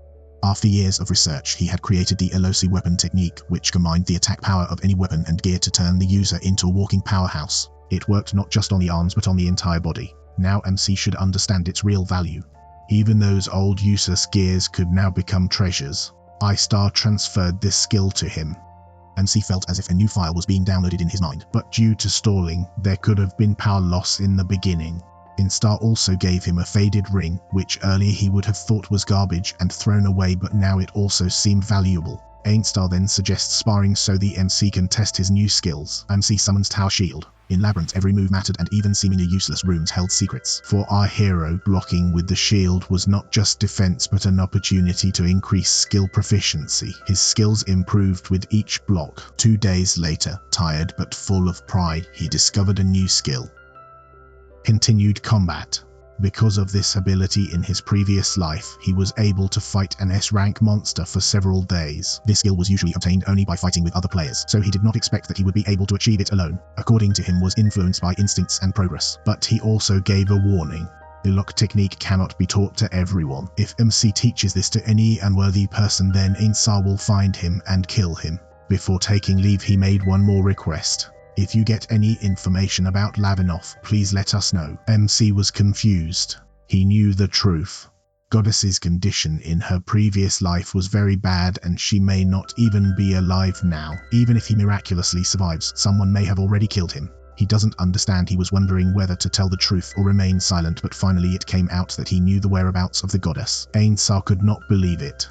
After years of research, he had created the LOC weapon technique, which combined the attack power of any weapon and gear to turn the user into a walking powerhouse. It worked not just on the arms but on the entire body. Now MC should understand its real value. Even those old useless gears could now become treasures. Ainstar transferred this skill to him. MC felt as if a new file was being downloaded in his mind, but due to stalling, there could have been power loss in the beginning. Ainstar also gave him a faded ring, which earlier he would have thought was garbage and thrown away, but now it also seemed valuable. Ainstar then suggests sparring so the MC can test his new skills. MC summons Tower Shield. In Labyrinth, every move mattered, and even seemingly useless rooms held secrets. For our hero, blocking with the shield was not just defense but an opportunity to increase skill proficiency. His skills improved with each block. 2 days later, tired but full of pride, he discovered a new skill. Continued combat. Because of this ability in his previous life, he was able to fight an S-rank monster for several days. This skill was usually obtained only by fighting with other players, so he did not expect that he would be able to achieve it alone. According to him, was influenced by instincts and progress. But he also gave a warning. The lock technique cannot be taught to everyone. If MC teaches this to any unworthy person, then Ainstar will find him and kill him. Before taking leave, he made one more request. If you get any information about Lavinoff, please let us know. MC was confused. He knew the truth. Goddess's condition in her previous life was very bad, and she may not even be alive now. Even if he miraculously survives, someone may have already killed him. He doesn't understand. He was wondering whether to tell the truth or remain silent, but finally it came out that he knew the whereabouts of the goddess. Ainstar could not believe it.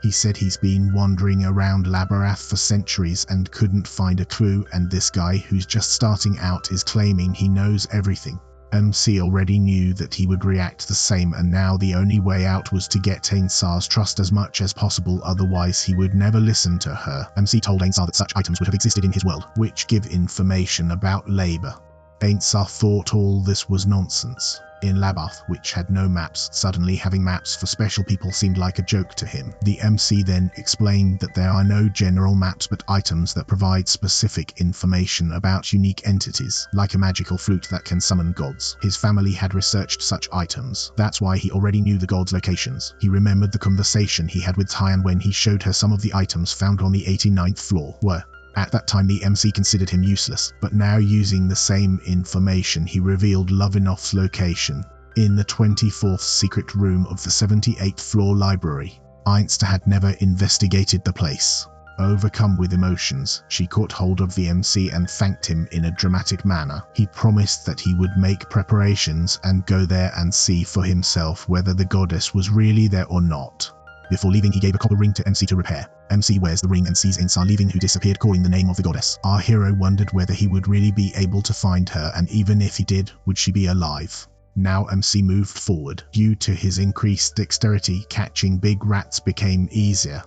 He said he's been wandering around Labyrinth for centuries and couldn't find a clue, and this guy who's just starting out is claiming he knows everything. MC already knew that he would react the same, and now the only way out was to get Ainstar's trust as much as possible, otherwise he would never listen to her. MC told Ainstar that such items would have existed in his world, which give information about labor. Ainstar thought all this was nonsense. In Labyrinth, which had no maps, suddenly having maps for special people seemed like a joke to him. The MC then explained that there are no general maps but items that provide specific information about unique entities, like a magical flute that can summon gods. His family had researched such items. That's why he already knew the gods' locations. He remembered the conversation he had with Tyan when he showed her some of the items found on the 89th floor were. At that time the MC considered him useless, but now using the same information he revealed Lavinoff's location, in the 24th secret room of the 78th floor library. Ainstar had never investigated the place. Overcome with emotions, she caught hold of the MC and thanked him in a dramatic manner. He promised that he would make preparations and go there and see for himself whether the goddess was really there or not. Before leaving, he gave a copper ring to MC to repair. MC wears the ring and sees Ainstar leaving, who disappeared, calling the name of the goddess. Our hero wondered whether he would really be able to find her, and even if he did, would she be alive? Now MC moved forward. Due to his increased dexterity, catching big rats became easier.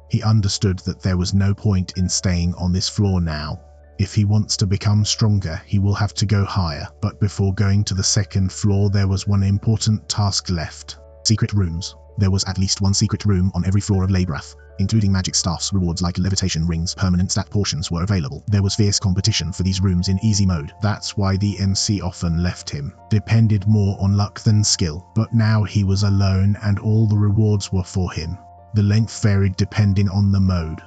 He understood that there was no point in staying on this floor now. If he wants to become stronger, he will have to go higher. But before going to the second floor, there was one important task left. Secret rooms. There was at least one secret room on every floor of Labyrinth, including magic staffs. Rewards like levitation rings, permanent stat portions were available. There was fierce competition for these rooms in easy mode. That's why the MC often left him. Depended more on luck than skill. But now he was alone and all the rewards were for him. The length varied depending on the mode,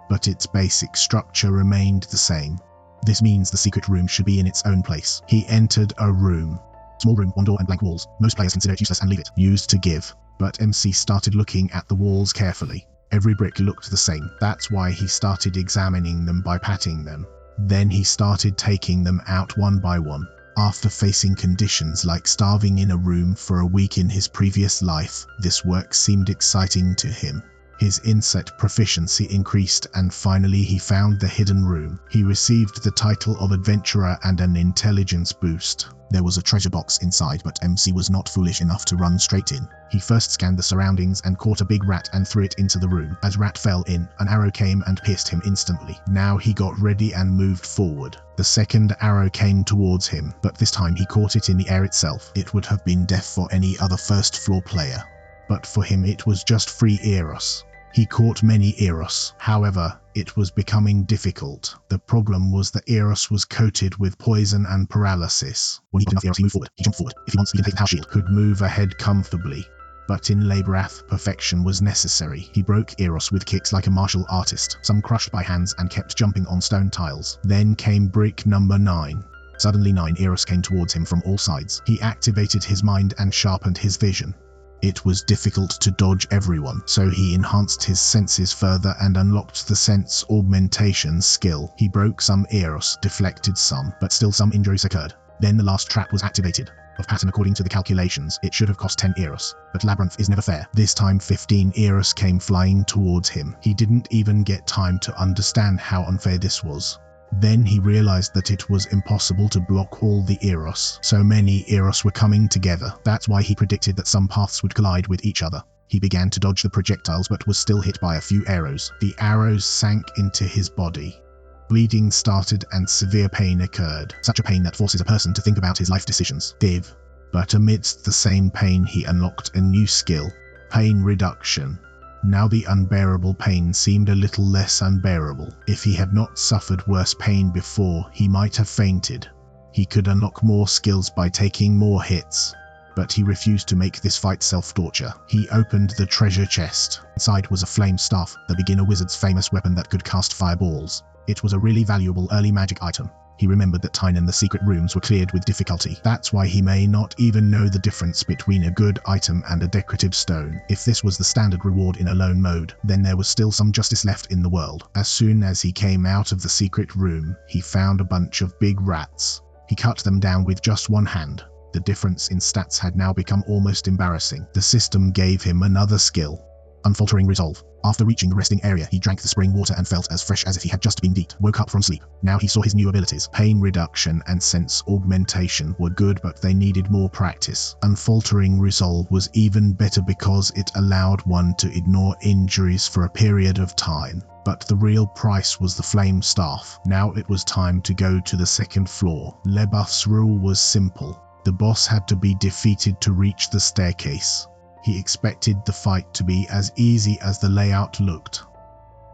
but its basic structure remained the same. This means the secret room should be in its own place. He entered a room. Small room, one door and blank walls. Most players consider it useless and leave it. Used to give. But MC started looking at the walls carefully. Every brick looked the same. That's why he started examining them by patting them. Then he started taking them out one by one. After facing conditions like starving in a room for a week in his previous life, this work seemed exciting to him. His insect proficiency increased and finally he found the hidden room. He received the title of adventurer and an intelligence boost. There was a treasure box inside, but MC was not foolish enough to run straight in. He first scanned the surroundings and caught a big rat and threw it into the room. As rat fell in, an arrow came and pierced him instantly. Now he got ready and moved forward. The second arrow came towards him, but this time he caught it in the air itself. It would have been death for any other first floor player. But for him it was just free Eros. He caught many Eros, however, it was becoming difficult. The problem was that Eros was coated with poison and paralysis. When he got enough Eros, he moved forward. He jumped forward. If he wants, he can take the house shield. Could move ahead comfortably. But in Labyrinth, perfection was necessary. He broke Eros with kicks like a martial artist, some crushed by hands and kept jumping on stone tiles. Then came brick number 9. Suddenly 9 Eros came towards him from all sides. He activated his mind and sharpened his vision. It was difficult to dodge everyone, so he enhanced his senses further and unlocked the sense augmentation skill. He broke some Eros, deflected some, but still some injuries occurred. Then the last trap was activated. Of pattern according to the calculations, it should have cost 10 Eros, but Labyrinth is never fair. This time 15 Eros came flying towards him. He didn't even get time to understand how unfair this was. Then he realized that it was impossible to block all the Eros. So many Eros were coming together. That's why he predicted that some paths would collide with each other. He began to dodge the projectiles but was still hit by a few arrows. The arrows sank into his body. Bleeding started and severe pain occurred. Such a pain that forces a person to think about his life decisions. Div. But amidst the same pain he unlocked a new skill. Pain reduction. Now the unbearable pain seemed a little less unbearable. If he had not suffered worse pain before, he might have fainted. He could unlock more skills by taking more hits. But he refused to make this fight self-torture. He opened the treasure chest. Inside was a flame staff, the beginner wizard's famous weapon that could cast fireballs. It was a really valuable early magic item. He remembered that Tyne and the secret rooms were cleared with difficulty. That's why he may not even know the difference between a good item and a decorative stone. If this was the standard reward in alone mode, then there was still some justice left in the world. As soon as he came out of the secret room, he found a bunch of big rats. He cut them down with just one hand. The difference in stats had now become almost embarrassing. The system gave him another skill. Unfaltering resolve. After reaching the resting area, he drank the spring water and felt as fresh as if he had just been deeped. Woke up from sleep. Now he saw his new abilities. Pain reduction and sense augmentation were good, but they needed more practice. Unfaltering resolve was even better because it allowed one to ignore injuries for a period of time. But the real price was the flame staff. Now it was time to go to the second floor. Labyrinth's rule was simple. The boss had to be defeated to reach the staircase. He expected the fight to be as easy as the layout looked.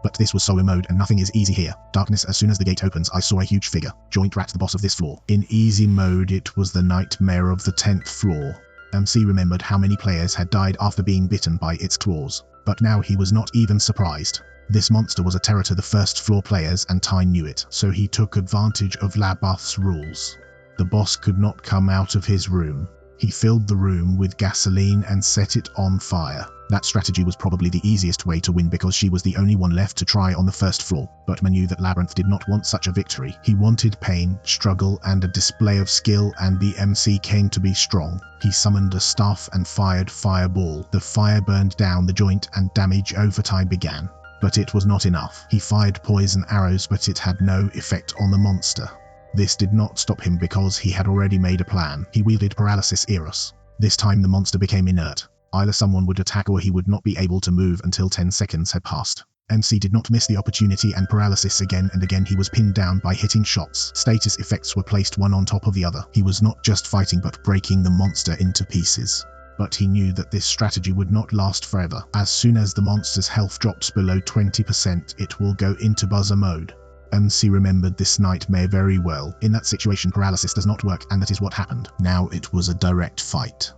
But this was solo mode and nothing is easy here. Darkness. As soon as the gate opens, I saw a huge figure. Joint Rat, the boss of this floor. In easy mode, it was the nightmare of the 10th floor. MC remembered how many players had died after being bitten by its claws. But now he was not even surprised. This monster was a terror to the first floor players and Tyne knew it, so he took advantage of Labyrinth's rules. The boss could not come out of his room. He filled the room with gasoline and set it on fire. That strategy was probably the easiest way to win because she was the only one left to try on the first floor. But Man knew that Labyrinth did not want such a victory. He wanted pain, struggle, and a display of skill, and the MC came to be strong. He summoned a staff and fired fireball. The fire burned down the joint and damage over time began. But it was not enough. He fired poison arrows, but it had no effect on the monster. This did not stop him because he had already made a plan. He wielded Paralysis Eros. This time the monster became inert. Either someone would attack or he would not be able to move until 10 seconds had passed. MC did not miss the opportunity and paralysis again and again. He was pinned down by hitting shots. Status effects were placed one on top of the other. He was not just fighting but breaking the monster into pieces. But he knew that this strategy would not last forever. As soon as the monster's health drops below 20%, it will go into buzzer mode. MC remembered this nightmare very well. In that situation, paralysis does not work, and that is what happened. Now it was a direct fight.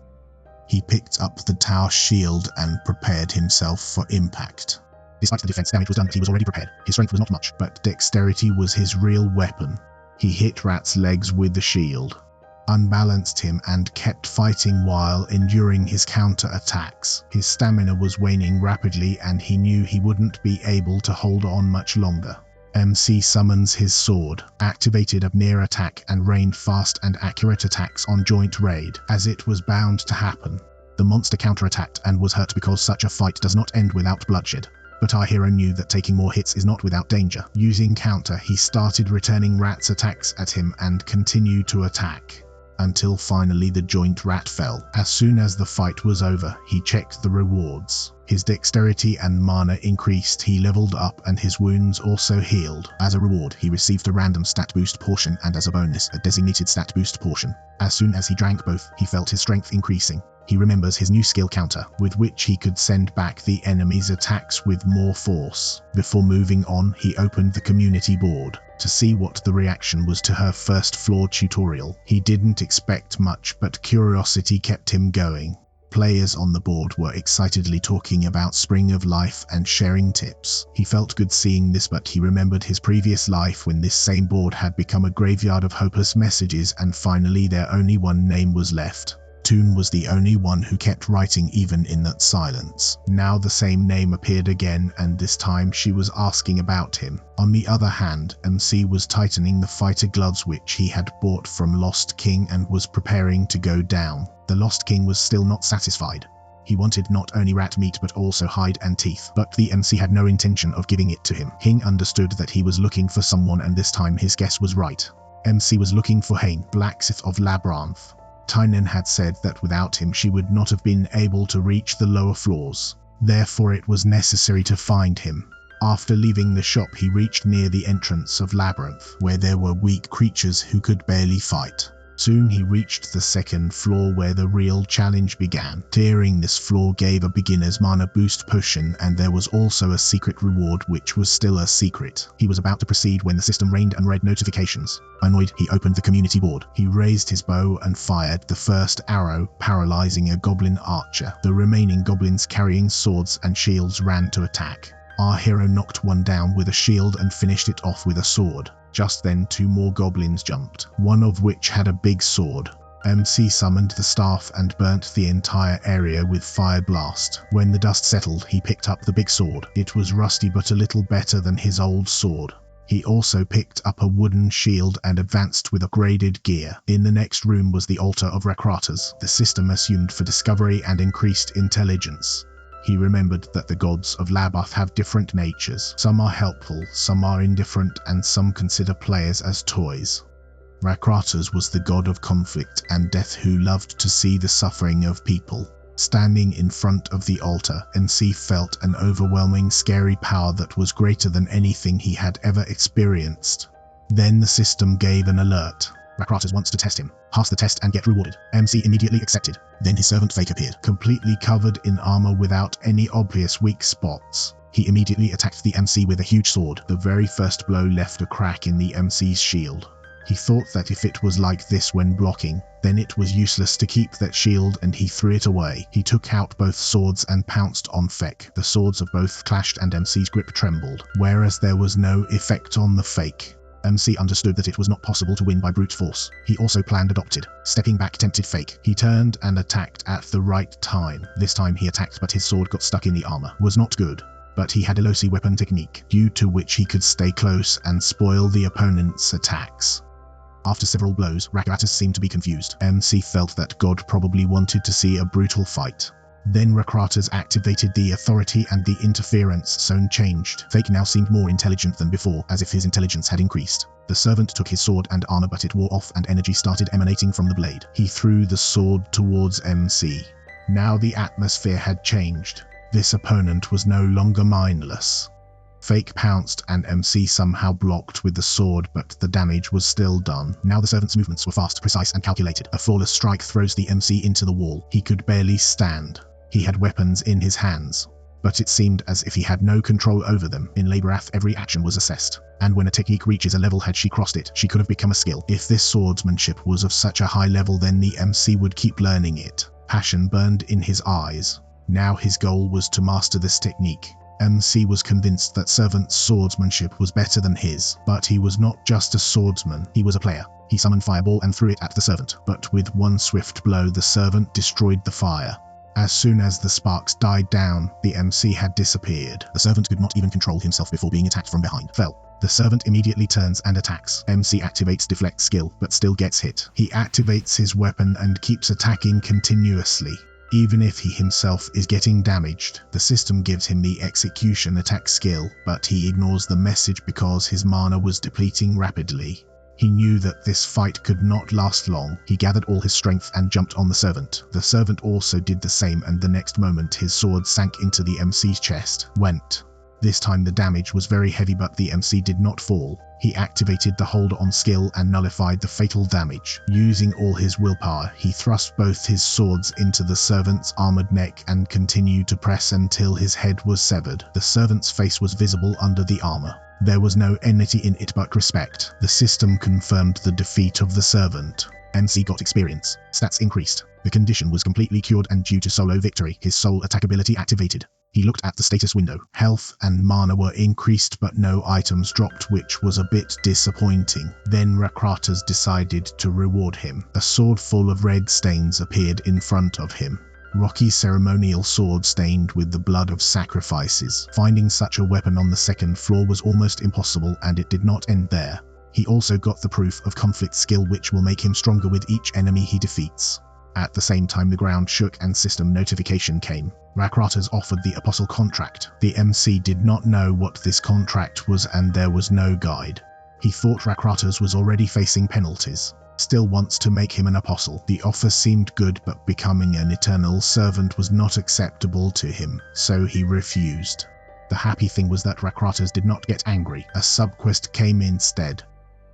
He picked up the tower shield and prepared himself for impact. Despite the defense damage was done, he was already prepared. His strength was not much, but dexterity was his real weapon. He hit Rat's legs with the shield, unbalanced him, and kept fighting while enduring his counter-attacks. His stamina was waning rapidly, and he knew he wouldn't be able to hold on much longer. MC summons his sword, activated a near attack, and rained fast and accurate attacks on Joint Raid, as it was bound to happen. The monster counterattacked and was hurt because such a fight does not end without bloodshed. But our hero knew that taking more hits is not without danger. Using counter, he started returning Rat's attacks at him and continued to attack, until finally the Joint Rat fell. As soon as the fight was over, he checked the rewards. His dexterity and mana increased, he leveled up, and his wounds also healed. As a reward, he received a random stat boost portion, and as a bonus, a designated stat boost portion. As soon as he drank both, he felt his strength increasing. He remembers his new skill counter, with which he could send back the enemy's attacks with more force. Before moving on, he opened the community board to see what the reaction was to her first floor tutorial. He didn't expect much, but curiosity kept him going. Players on the board were excitedly talking about Spring of Life and sharing tips. He felt good seeing this, but he remembered his previous life when this same board had become a graveyard of hopeless messages, and finally there only one name was left. Toon was the only one who kept writing even in that silence. Now the same name appeared again, and this time she was asking about him. On the other hand, MC was tightening the fighter gloves which he had bought from Lost King and was preparing to go down. The Lost King was still not satisfied. He wanted not only rat meat but also hide and teeth, but the MC had no intention of giving it to him. Hing understood that he was looking for someone, and this time his guess was right. MC was looking for Hain, blacksmith of Labyrinth. Tynan had said that without him she would not have been able to reach the lower floors. Therefore it was necessary to find him. After leaving the shop, he reached near the entrance of Labyrinth, where there were weak creatures who could barely fight. Soon he reached the second floor, where the real challenge began. Clearing this floor gave a beginner's mana boost potion, and there was also a secret reward which was still a secret. He was about to proceed when the system rained unread notifications. Annoyed, he opened the community board. He raised his bow and fired the first arrow, paralyzing a goblin archer. The remaining goblins carrying swords and shields ran to attack. Our hero knocked one down with a shield and finished it off with a sword. Just then 2 more goblins jumped, one of which had a big sword. MC summoned the staff and burnt the entire area with fire blast. When the dust settled, he picked up the big sword. It was rusty but a little better than his old sword. He also picked up a wooden shield and advanced with upgraded gear. In the next room was the altar of Regressed, the system assumed for discovery and increased intelligence. He remembered that the gods of Labyrinth have different natures. Some are helpful, some are indifferent, and some consider players as toys. Regressed was the god of conflict and death who loved to see the suffering of people. Standing in front of the altar, MC felt an overwhelming scary power that was greater than anything he had ever experienced. Then the system gave an alert. Regressed wants to test him. Pass the test and get rewarded. MC immediately accepted. Then his servant Fake appeared, completely covered in armor without any obvious weak spots. He immediately attacked the MC with a huge sword. The very first blow left a crack in the MC's shield. He thought that if it was like this when blocking, then it was useless to keep that shield, and he threw it away. He took out both swords and pounced on Fake. The swords of both clashed and MC's grip trembled, whereas there was no effect on the Fake. MC understood that it was not possible to win by brute force. He also planned adopted. Stepping back tempted Fake. He turned and attacked at the right time. This time he attacked, but his sword got stuck in the armor. Was not good. But he had a lossy weapon technique, due to which he could stay close and spoil the opponent's attacks. After several blows, Regressed seemed to be confused. MC felt that God probably wanted to see a brutal fight. Then Regressed activated the authority and the interference zone changed. Fake now seemed more intelligent than before, as if his intelligence had increased. The servant took his sword and armor, but it wore off and energy started emanating from the blade. He threw the sword towards MC. Now the atmosphere had changed. This opponent was no longer mindless. Fake pounced and MC somehow blocked with the sword, but the damage was still done. Now the servant's movements were fast, precise and calculated. A flawless strike throws the MC into the wall. He could barely stand. He had weapons in his hands, but it seemed as if he had no control over them. In Laborath, every action was assessed, and when a technique reaches a level had she crossed it, she could have become a skill. If this swordsmanship was of such a high level, then the MC would keep learning it. Passion burned in his eyes. Now his goal was to master this technique. MC was convinced that Servant's swordsmanship was better than his, but he was not just a swordsman, he was a player. He summoned Fireball and threw it at the Servant, but with one swift blow the Servant destroyed the fire. As soon as the sparks died down, the MC had disappeared. The Servant could not even control himself before being attacked from behind. Fell. The Servant immediately turns and attacks. MC activates Deflect skill, but still gets hit. He activates his weapon and keeps attacking continuously. Even if he himself is getting damaged, the system gives him the execution attack skill, but he ignores the message because his mana was depleting rapidly. He knew that this fight could not last long. He gathered all his strength and jumped on the Servant. The Servant also did the same, and the next moment his sword sank into the MC's chest. Went. This time the damage was very heavy, but the MC did not fall. He activated the hold on skill and nullified the fatal damage. Using all his willpower, he thrust both his swords into the Servant's armored neck and continued to press until his head was severed. The Servant's face was visible under the armor. There was no enmity in it but respect. The system confirmed the defeat of the Servant. MC got experience. Stats increased. The condition was completely cured, and due to solo victory, his soul attack ability activated. He looked at the status window. Health and mana were increased but no items dropped, which was a bit disappointing. Then Rakratas decided to reward him. A sword full of red stains appeared in front of him. Rocky's ceremonial sword stained with the blood of sacrifices. Finding such a weapon on the second floor was almost impossible, and it did not end there. He also got the proof of conflict skill, which will make him stronger with each enemy he defeats. At the same time the ground shook and system notification came. Rakratas offered the apostle contract. The MC did not know what this contract was, and there was no guide. He thought Rakratas was already facing penalties. Still wants to make him an apostle. The offer seemed good, but becoming an eternal servant was not acceptable to him, so he refused. The happy thing was that Rakratas did not get angry. A subquest came instead.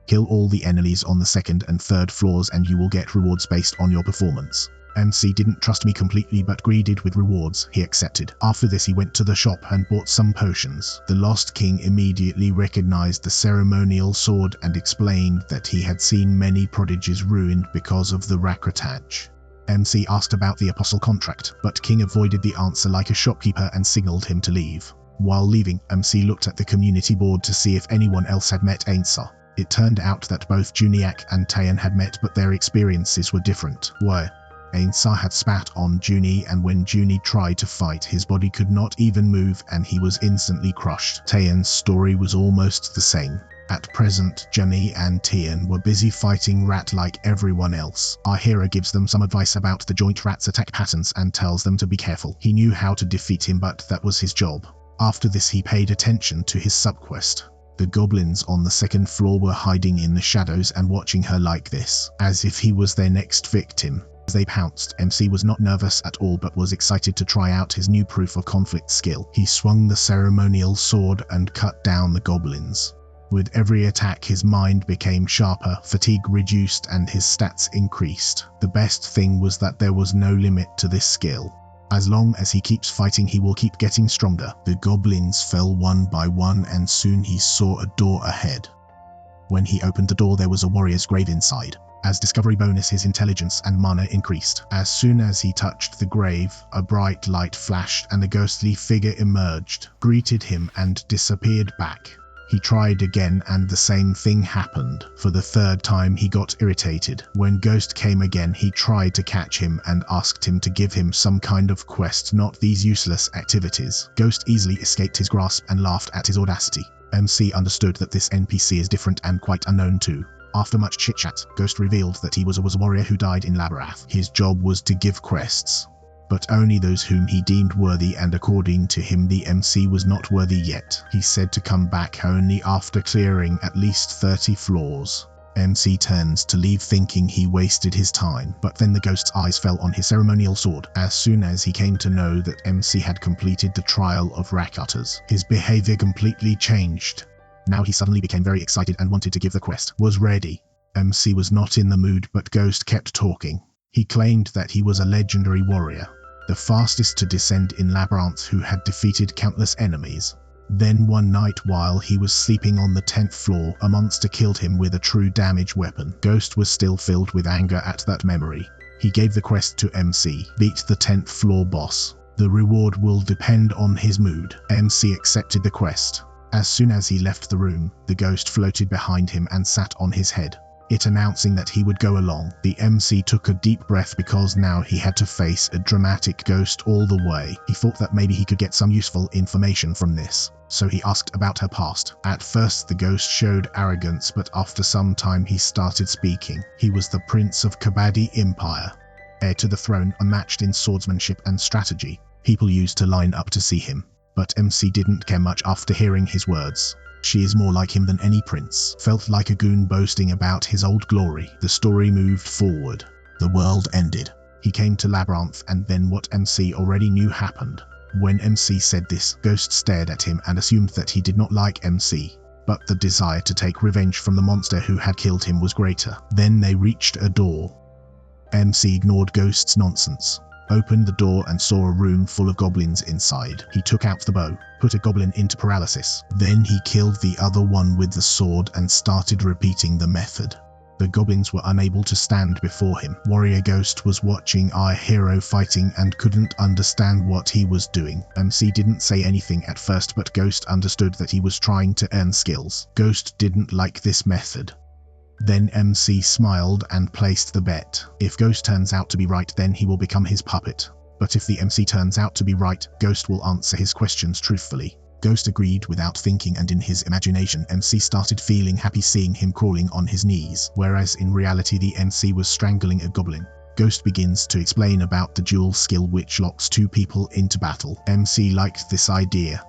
Kill all the enemies on the second and third floors and you will get rewards based on your performance. MC didn't trust me completely but greeted with rewards. He accepted. After this he went to the shop and bought some potions. The Lost King immediately recognized the ceremonial sword and explained that he had seen many prodigies ruined because of the Rakrataj. MC asked about the apostle contract, but King avoided the answer like a shopkeeper and signaled him to leave. While leaving, MC looked at the community board to see if anyone else had met Ainsa. It turned out that both Juniak and Taeyeon had met, but their experiences were different. Why? Ainsa had spat on Junie, and when Junie tried to fight, his body could not even move and he was instantly crushed. Taeyeon's story was almost the same. At present, Junie and Taeyeon were busy fighting Rat like everyone else. Our hero gives them some advice about the joint Rat's attack patterns and tells them to be careful. He knew how to defeat him, but that was his job. After this he paid attention to his subquest. The goblins on the second floor were hiding in the shadows and watching her like this, as if he was their next victim. As they pounced, MC was not nervous at all but was excited to try out his new proof of conflict skill. He swung the ceremonial sword and cut down the goblins. With every attack his mind became sharper, fatigue reduced and his stats increased. The best thing was that there was no limit to this skill. As long as he keeps fighting he will keep getting stronger. The goblins fell one by one and soon he saw a door ahead. When he opened the door there was a warrior's grave inside. As discovery bonus his intelligence and mana increased. As soon as he touched the grave, a bright light flashed and a ghostly figure emerged, greeted him and disappeared back. He tried again and the same thing happened. For the third time he got irritated. When Ghost came again he tried to catch him and asked him to give him some kind of quest, not these useless activities. Ghost easily escaped his grasp and laughed at his audacity. MC understood that this NPC is different and quite unknown too. After much chit-chat, Ghost revealed that he was a warrior who died in Labyrath. His job was to give quests, but only those whom he deemed worthy, and according to him the MC was not worthy yet. He said to come back only after clearing at least 30 floors. MC turns to leave thinking he wasted his time, but then the ghost's eyes fell on his ceremonial sword. As soon as he came to know that MC had completed the trial of Rakutas, his behavior completely changed. Now he suddenly became very excited and wanted to give the quest, was ready. MC was not in the mood, but Ghost kept talking. He claimed that he was a legendary warrior, the fastest to descend in Labyrinth, who had defeated countless enemies. Then one night while he was sleeping on the 10th floor, a monster killed him with a true damage weapon. Ghost was still filled with anger at that memory. He gave the quest to MC, beat the 10th floor boss. The reward will depend on his mood. MC accepted the quest. As soon as he left the room, the ghost floated behind him and sat on his head, it announcing that he would go along. The MC took a deep breath because now he had to face a dramatic ghost all the way. He thought that maybe he could get some useful information from this, so he asked about her past. At first the ghost showed arrogance, but after some time he started speaking. He was the prince of Kabaddi Empire, heir to the throne, unmatched in swordsmanship and strategy. People used to line up to see him, but MC didn't care much after hearing his words. She is more like him than any prince. Felt like a goon boasting about his old glory. The story moved forward. The world ended. He came to Labyrinth, and then what MC already knew happened. When MC said this, Ghost stared at him and assumed that he did not like MC. But the desire to take revenge from the monster who had killed him was greater. Then they reached a door. MC ignored Ghost's nonsense, opened the door and saw a room full of goblins inside. He took out the bow, put a goblin into paralysis. Then he killed the other one with the sword and started repeating the method. The goblins were unable to stand before him. Warrior Ghost was watching our hero fighting and couldn't understand what he was doing. MC didn't say anything at first, but Ghost understood that he was trying to earn skills. Ghost didn't like this method. Then MC smiled and placed the bet. If Ghost turns out to be right, then he will become his puppet. But if the MC turns out to be right, Ghost will answer his questions truthfully. Ghost agreed without thinking, and in his imagination MC started feeling happy seeing him crawling on his knees, whereas in reality the MC was strangling a goblin. Ghost begins to explain about the dual skill which locks two people into battle. MC liked this idea.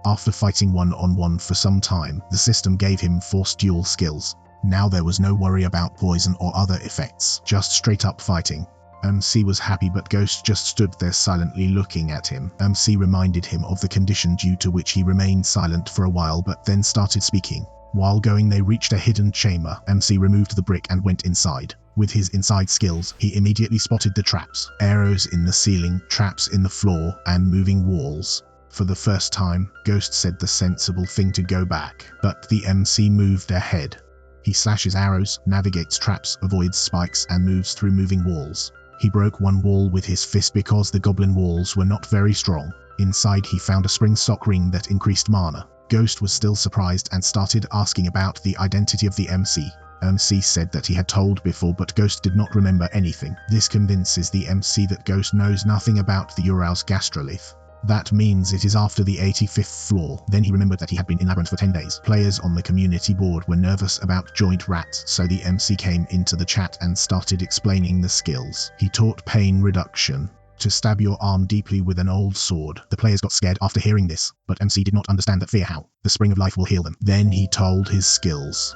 After fighting one-on-one for some time, the system gave him forced dual skills. Now there was no worry about poison or other effects, just straight up fighting. MC was happy, but Ghost just stood there silently looking at him. MC reminded him of the condition due to which he remained silent for a while but then started speaking. While going, they reached a hidden chamber. MC removed the brick and went inside. With his inside skills, he immediately spotted the traps, arrows in the ceiling, traps in the floor, and moving walls. For the first time, Ghost said the sensible thing to go back, but the MC moved ahead. He slashes arrows, navigates traps, avoids spikes, and moves through moving walls. He broke one wall with his fist because the goblin walls were not very strong. Inside he found a spring sock ring that increased mana. Ghost was still surprised and started asking about the identity of the MC. MC said that he had told before, but Ghost did not remember anything. This convinces the MC that Ghost knows nothing about the Ural's gastrolith. That means it is after the 85th floor. Then he remembered that he had been in Labyrinth for 10 days. Players on the community board were nervous about joint rats, so the MC came into the chat and started explaining the skills. He taught pain reduction, to stab your arm deeply with an old sword. The players got scared after hearing this, but MC did not understand that fear how. The spring of life will heal them. Then he told his skills.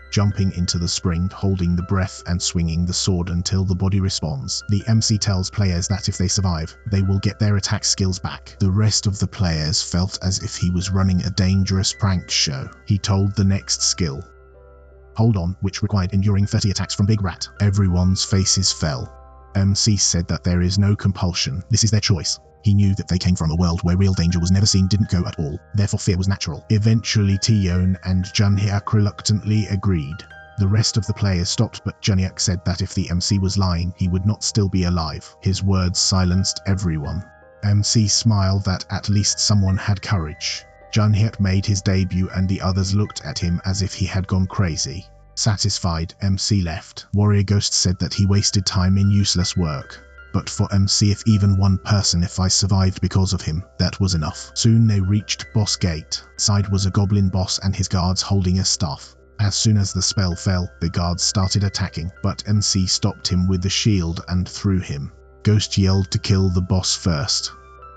Jumping into the spring, holding the breath and swinging the sword until the body responds. The MC tells players that if they survive, they will get their attack skills back. The rest of the players felt as if he was running a dangerous prank show. He told the next skill. Hold on, which required enduring 30 attacks from Big Rat. Everyone's faces fell. MC said that there is no compulsion. This is their choice. He knew that they came from a world where real danger was never seen, didn't go at all. Therefore fear was natural. Eventually Tion and Junhyuk reluctantly agreed. The rest of the players stopped, but Junhyuk said that if the MC was lying, he would not still be alive. His words silenced everyone. MC smiled that at least someone had courage. Junhyuk made his debut and the others looked at him as if he had gone crazy. Satisfied, MC left. Warrior Ghost said that he wasted time in useless work. But for MC, if even one person, if I survived because of him, that was enough. Soon they reached Boss Gate. Inside was a goblin boss and his guards holding a staff. As soon as the spell fell, the guards started attacking, but MC stopped him with the shield and threw him. Ghost yelled to kill the boss first.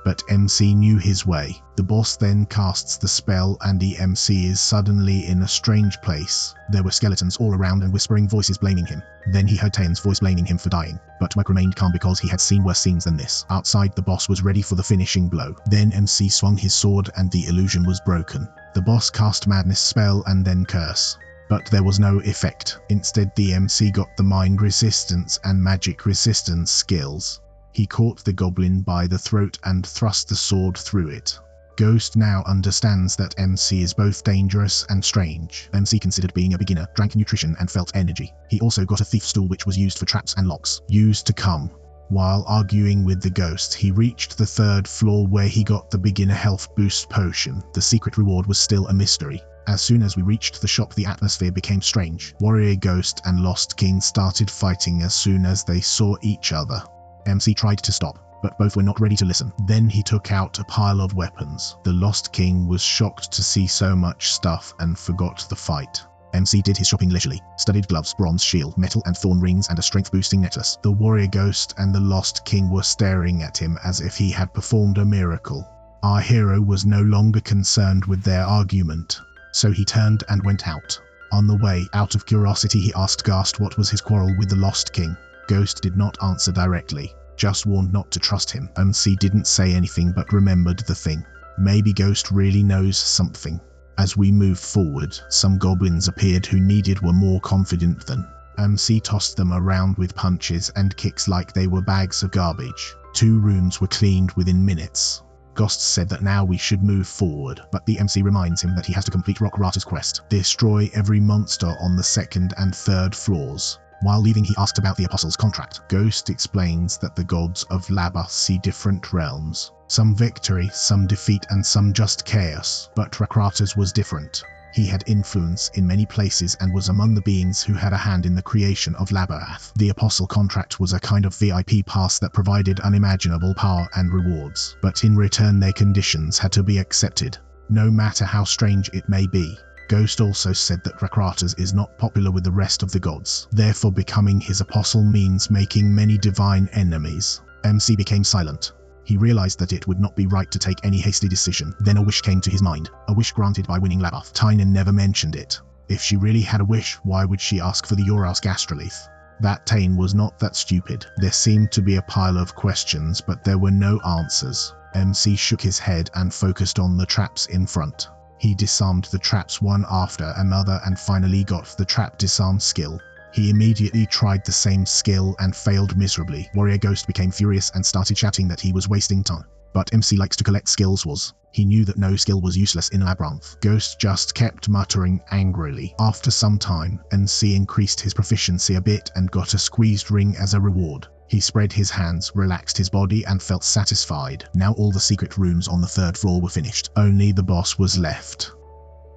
but MC knew his way. The boss then casts the spell and the MC is suddenly in a strange place. There were skeletons all around and whispering voices blaming him. Then he heard Taeyeon's voice blaming him for dying, but Mike remained calm because he had seen worse scenes than this. Outside, the boss was ready for the finishing blow. Then MC swung his sword and the illusion was broken. The boss cast Madness spell and then Curse. But there was no effect. Instead, the MC got the Mind Resistance and Magic Resistance skills. He caught the goblin by the throat and thrust the sword through it. Ghost now understands that MC is both dangerous and strange. MC considered being a beginner, drank nutrition and felt energy. He also got a thief stool which was used for traps and locks. Used to come. While arguing with the ghost, he reached the 3rd floor where he got the beginner health boost potion. The secret reward was still a mystery. As soon as we reached the shop, the atmosphere became strange. Warrior Ghost and Lost King started fighting as soon as they saw each other. MC tried to stop, but both were not ready to listen. Then he took out a pile of weapons. The Lost King was shocked to see so much stuff and forgot the fight. MC did his shopping leisurely. Studded gloves, bronze shield, metal and thorn rings and a strength-boosting necklace. The Warrior Ghost and the Lost King were staring at him as if he had performed a miracle. Our hero was no longer concerned with their argument, so he turned and went out. On the way, out of curiosity, he asked Ghost what was his quarrel with the Lost King. Ghost did not answer directly, just warned not to trust him. MC didn't say anything but remembered the thing. Maybe Ghost really knows something. As we moved forward, some goblins appeared who needed were more confident than. MC tossed them around with punches and kicks like they were bags of garbage. 2 rooms were cleaned within minutes. Ghost said that now we should move forward, but the MC reminds him that he has to complete Rockrata's quest. Destroy every monster on the 2nd and 3rd floors. While leaving, he asked about the Apostle's contract. Ghost explains that the gods of Laba see different realms. Some victory, some defeat, and some just chaos. But Rockrata's was different. He had influence in many places and was among the beings who had a hand in the creation of Labath. The Apostle contract was a kind of VIP pass that provided unimaginable power and rewards. But in return, their conditions had to be accepted, no matter how strange it may be. Ghost also said that Rockrata's is not popular with the rest of the gods. Therefore, becoming his apostle means making many divine enemies. MC became silent. He realized that it would not be right to take any hasty decision. Then a wish came to his mind, a wish granted by winning Labath. Tynan never mentioned it. If she really had a wish, why would she ask for the Uralsk Astrolith? That Tain was not that stupid. There seemed to be a pile of questions, but there were no answers. MC shook his head and focused on the traps in front. He disarmed the traps one after another and finally got the trap disarm skill. He immediately tried the same skill and failed miserably. Warrior Ghost became furious and started shouting that he was wasting time. But MC likes to collect skills was. He knew that no skill was useless in Labyrinth. Ghost just kept muttering angrily. After some time, MC increased his proficiency a bit and got a squeezed ring as a reward. He spread his hands, relaxed his body and felt satisfied. Now all the secret rooms on the 3rd floor were finished. Only the boss was left.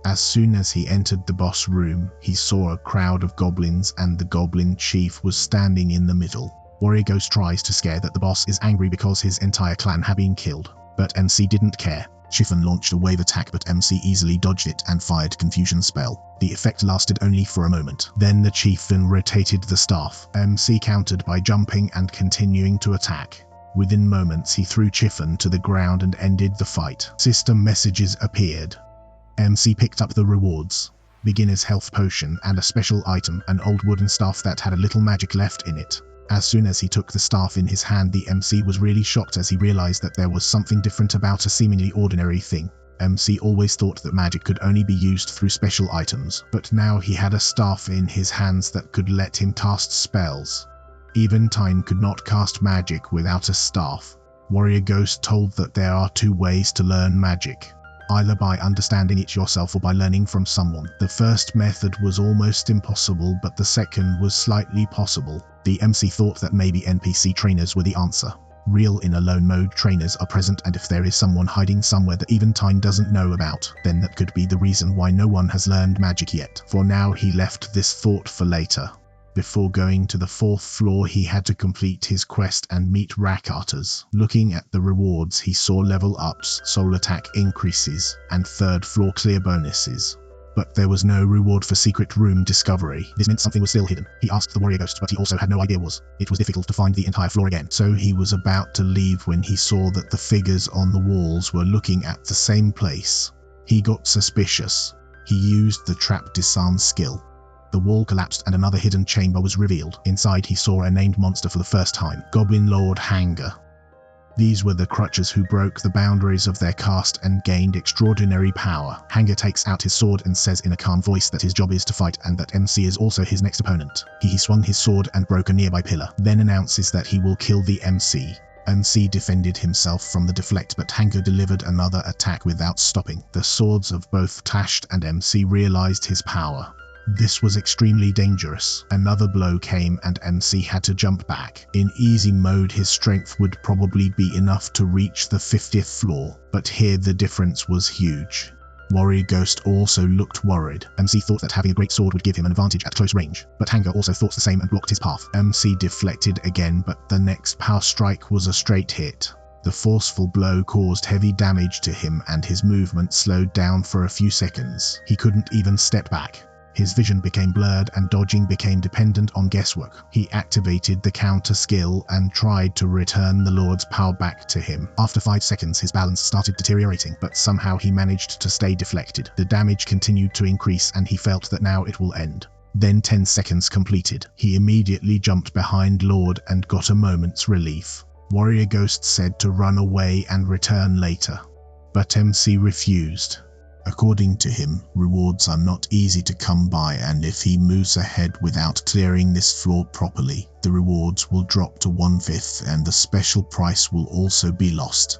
As soon as he entered the boss room, he saw a crowd of goblins and the goblin chief was standing in the middle. Warrior Ghost tries to scare that the boss is angry because his entire clan have been killed. But MC didn't care. Chiffon launched a wave attack but MC easily dodged it and fired Confusion spell. The effect lasted only for a moment. Then the chieftain rotated the staff. MC countered by jumping and continuing to attack. Within moments he threw Chiffon to the ground and ended the fight. System messages appeared. MC picked up the rewards. Beginner's health potion and a special item, an old wooden staff that had a little magic left in it. As soon as he took the staff in his hand, the MC was really shocked as he realized that there was something different about a seemingly ordinary thing. MC always thought that magic could only be used through special items, but now he had a staff in his hands that could let him cast spells. Even Tyne could not cast magic without a staff. Warrior Ghost told that there are 2 ways to learn magic. Either by understanding it yourself or by learning from someone. The first method was almost impossible, but the second was slightly possible. The MC thought that maybe NPC trainers were the answer. Real in alone mode trainers are present, and if there is someone hiding somewhere that even Tyne doesn't know about, then that could be the reason why no one has learned magic yet. For now he left this thought for later. Before going to the 4th floor, he had to complete his quest and meet Rockrata's. Looking at the rewards, he saw level ups, soul attack increases, and 3rd floor clear bonuses. But there was no reward for secret room discovery. This meant something was still hidden. He asked the warrior ghost, but he also had no idea what. It was difficult to find the entire floor again, so he was about to leave when he saw that the figures on the walls were looking at the same place. He got suspicious. He used the trap disarm skill. The wall collapsed and another hidden chamber was revealed. Inside he saw a named monster for the first time, Goblin Lord Hanga. These were the crutches who broke the boundaries of their caste and gained extraordinary power. Hanga takes out his sword and says in a calm voice that his job is to fight and that MC is also his next opponent. He swung his sword and broke a nearby pillar, then announces that he will kill the MC. MC defended himself from the deflect, but Hanga delivered another attack without stopping. The swords of both Tasht and MC realized his power. This was extremely dangerous. Another blow came and MC had to jump back. In easy mode his strength would probably be enough to reach the 50th floor, but here the difference was huge. Warrior Ghost also looked worried. MC thought that having a great sword would give him an advantage at close range, but Hanga also thought the same and blocked his path. MC deflected again, but the next power strike was a straight hit. The forceful blow caused heavy damage to him and his movement slowed down for a few seconds. He couldn't even step back. His vision became blurred and dodging became dependent on guesswork. He activated the counter skill and tried to return the Lord's power back to him. After 5 seconds his balance started deteriorating, but somehow he managed to stay deflected. The damage continued to increase and he felt that now it will end. Then 10 seconds completed. He immediately jumped behind Lord and got a moment's relief. Warrior Ghost said to run away and return later, but MC refused. According to him, rewards are not easy to come by, and if he moves ahead without clearing this floor properly, the rewards will drop to 1/5 and the special price will also be lost.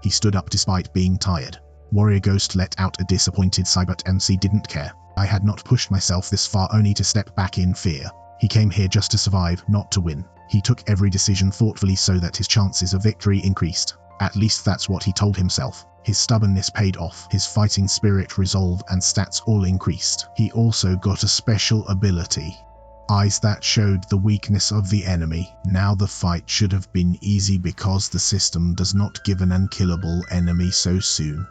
He stood up despite being tired. Warrior Ghost let out a disappointed sigh, but MC didn't care. I had not pushed myself this far only to step back in fear. He came here just to survive, not to win. He took every decision thoughtfully so that his chances of victory increased. At least that's what he told himself. His stubbornness paid off, his fighting spirit, resolve, and stats all increased. He also got a special ability. Eyes that showed the weakness of the enemy. Now the fight should have been easy because the system does not give an unkillable enemy so soon.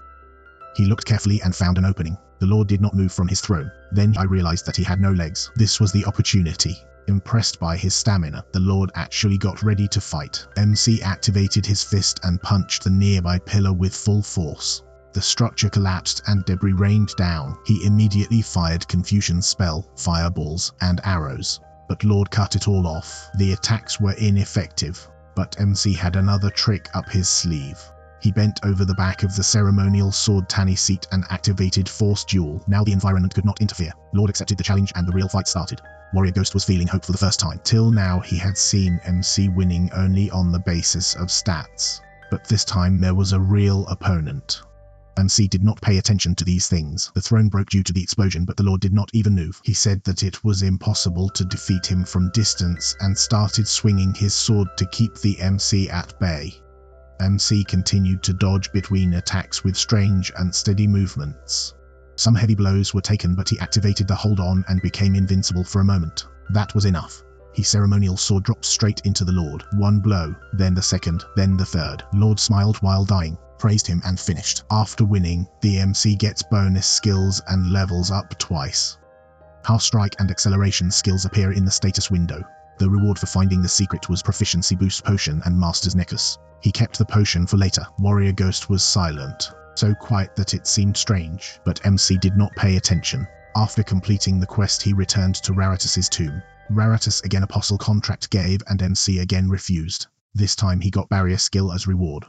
He looked carefully and found an opening. The Lord did not move from his throne. Then I realized that he had no legs. This was the opportunity. Impressed by his stamina, the Lord actually got ready to fight. MC activated his fist and punched the nearby pillar with full force. The structure collapsed and debris rained down. He immediately fired Confusion spell, fireballs, and arrows. But Lord cut it all off. The attacks were ineffective, but MC had another trick up his sleeve. He bent over the back of the ceremonial sword Tani seat and activated Force Duel. Now the environment could not interfere. Lord accepted the challenge and the real fight started. Warrior Ghost was feeling hope for the first time. Till now he had seen MC winning only on the basis of stats. But this time there was a real opponent. MC did not pay attention to these things. The throne broke due to the explosion, but the Lord did not even move. He said that it was impossible to defeat him from distance and started swinging his sword to keep the MC at bay. MC continued to dodge between attacks with strange and steady movements. Some heavy blows were taken, but he activated the hold on and became invincible for a moment. That was enough. His ceremonial sword dropped straight into the Lord. One blow, then the second, then the third. Lord smiled while dying, praised him and finished. After winning, the MC gets bonus skills and levels up twice. Half strike and acceleration skills appear in the status window. The reward for finding the secret was Proficiency Boost Potion and Master's Necklace. He kept the potion for later. Warrior Ghost was silent. So quiet that it seemed strange, but MC did not pay attention. After completing the quest he returned to Raritus's tomb. Raritus again apostle contract gave and MC again refused. This time he got barrier skill as reward.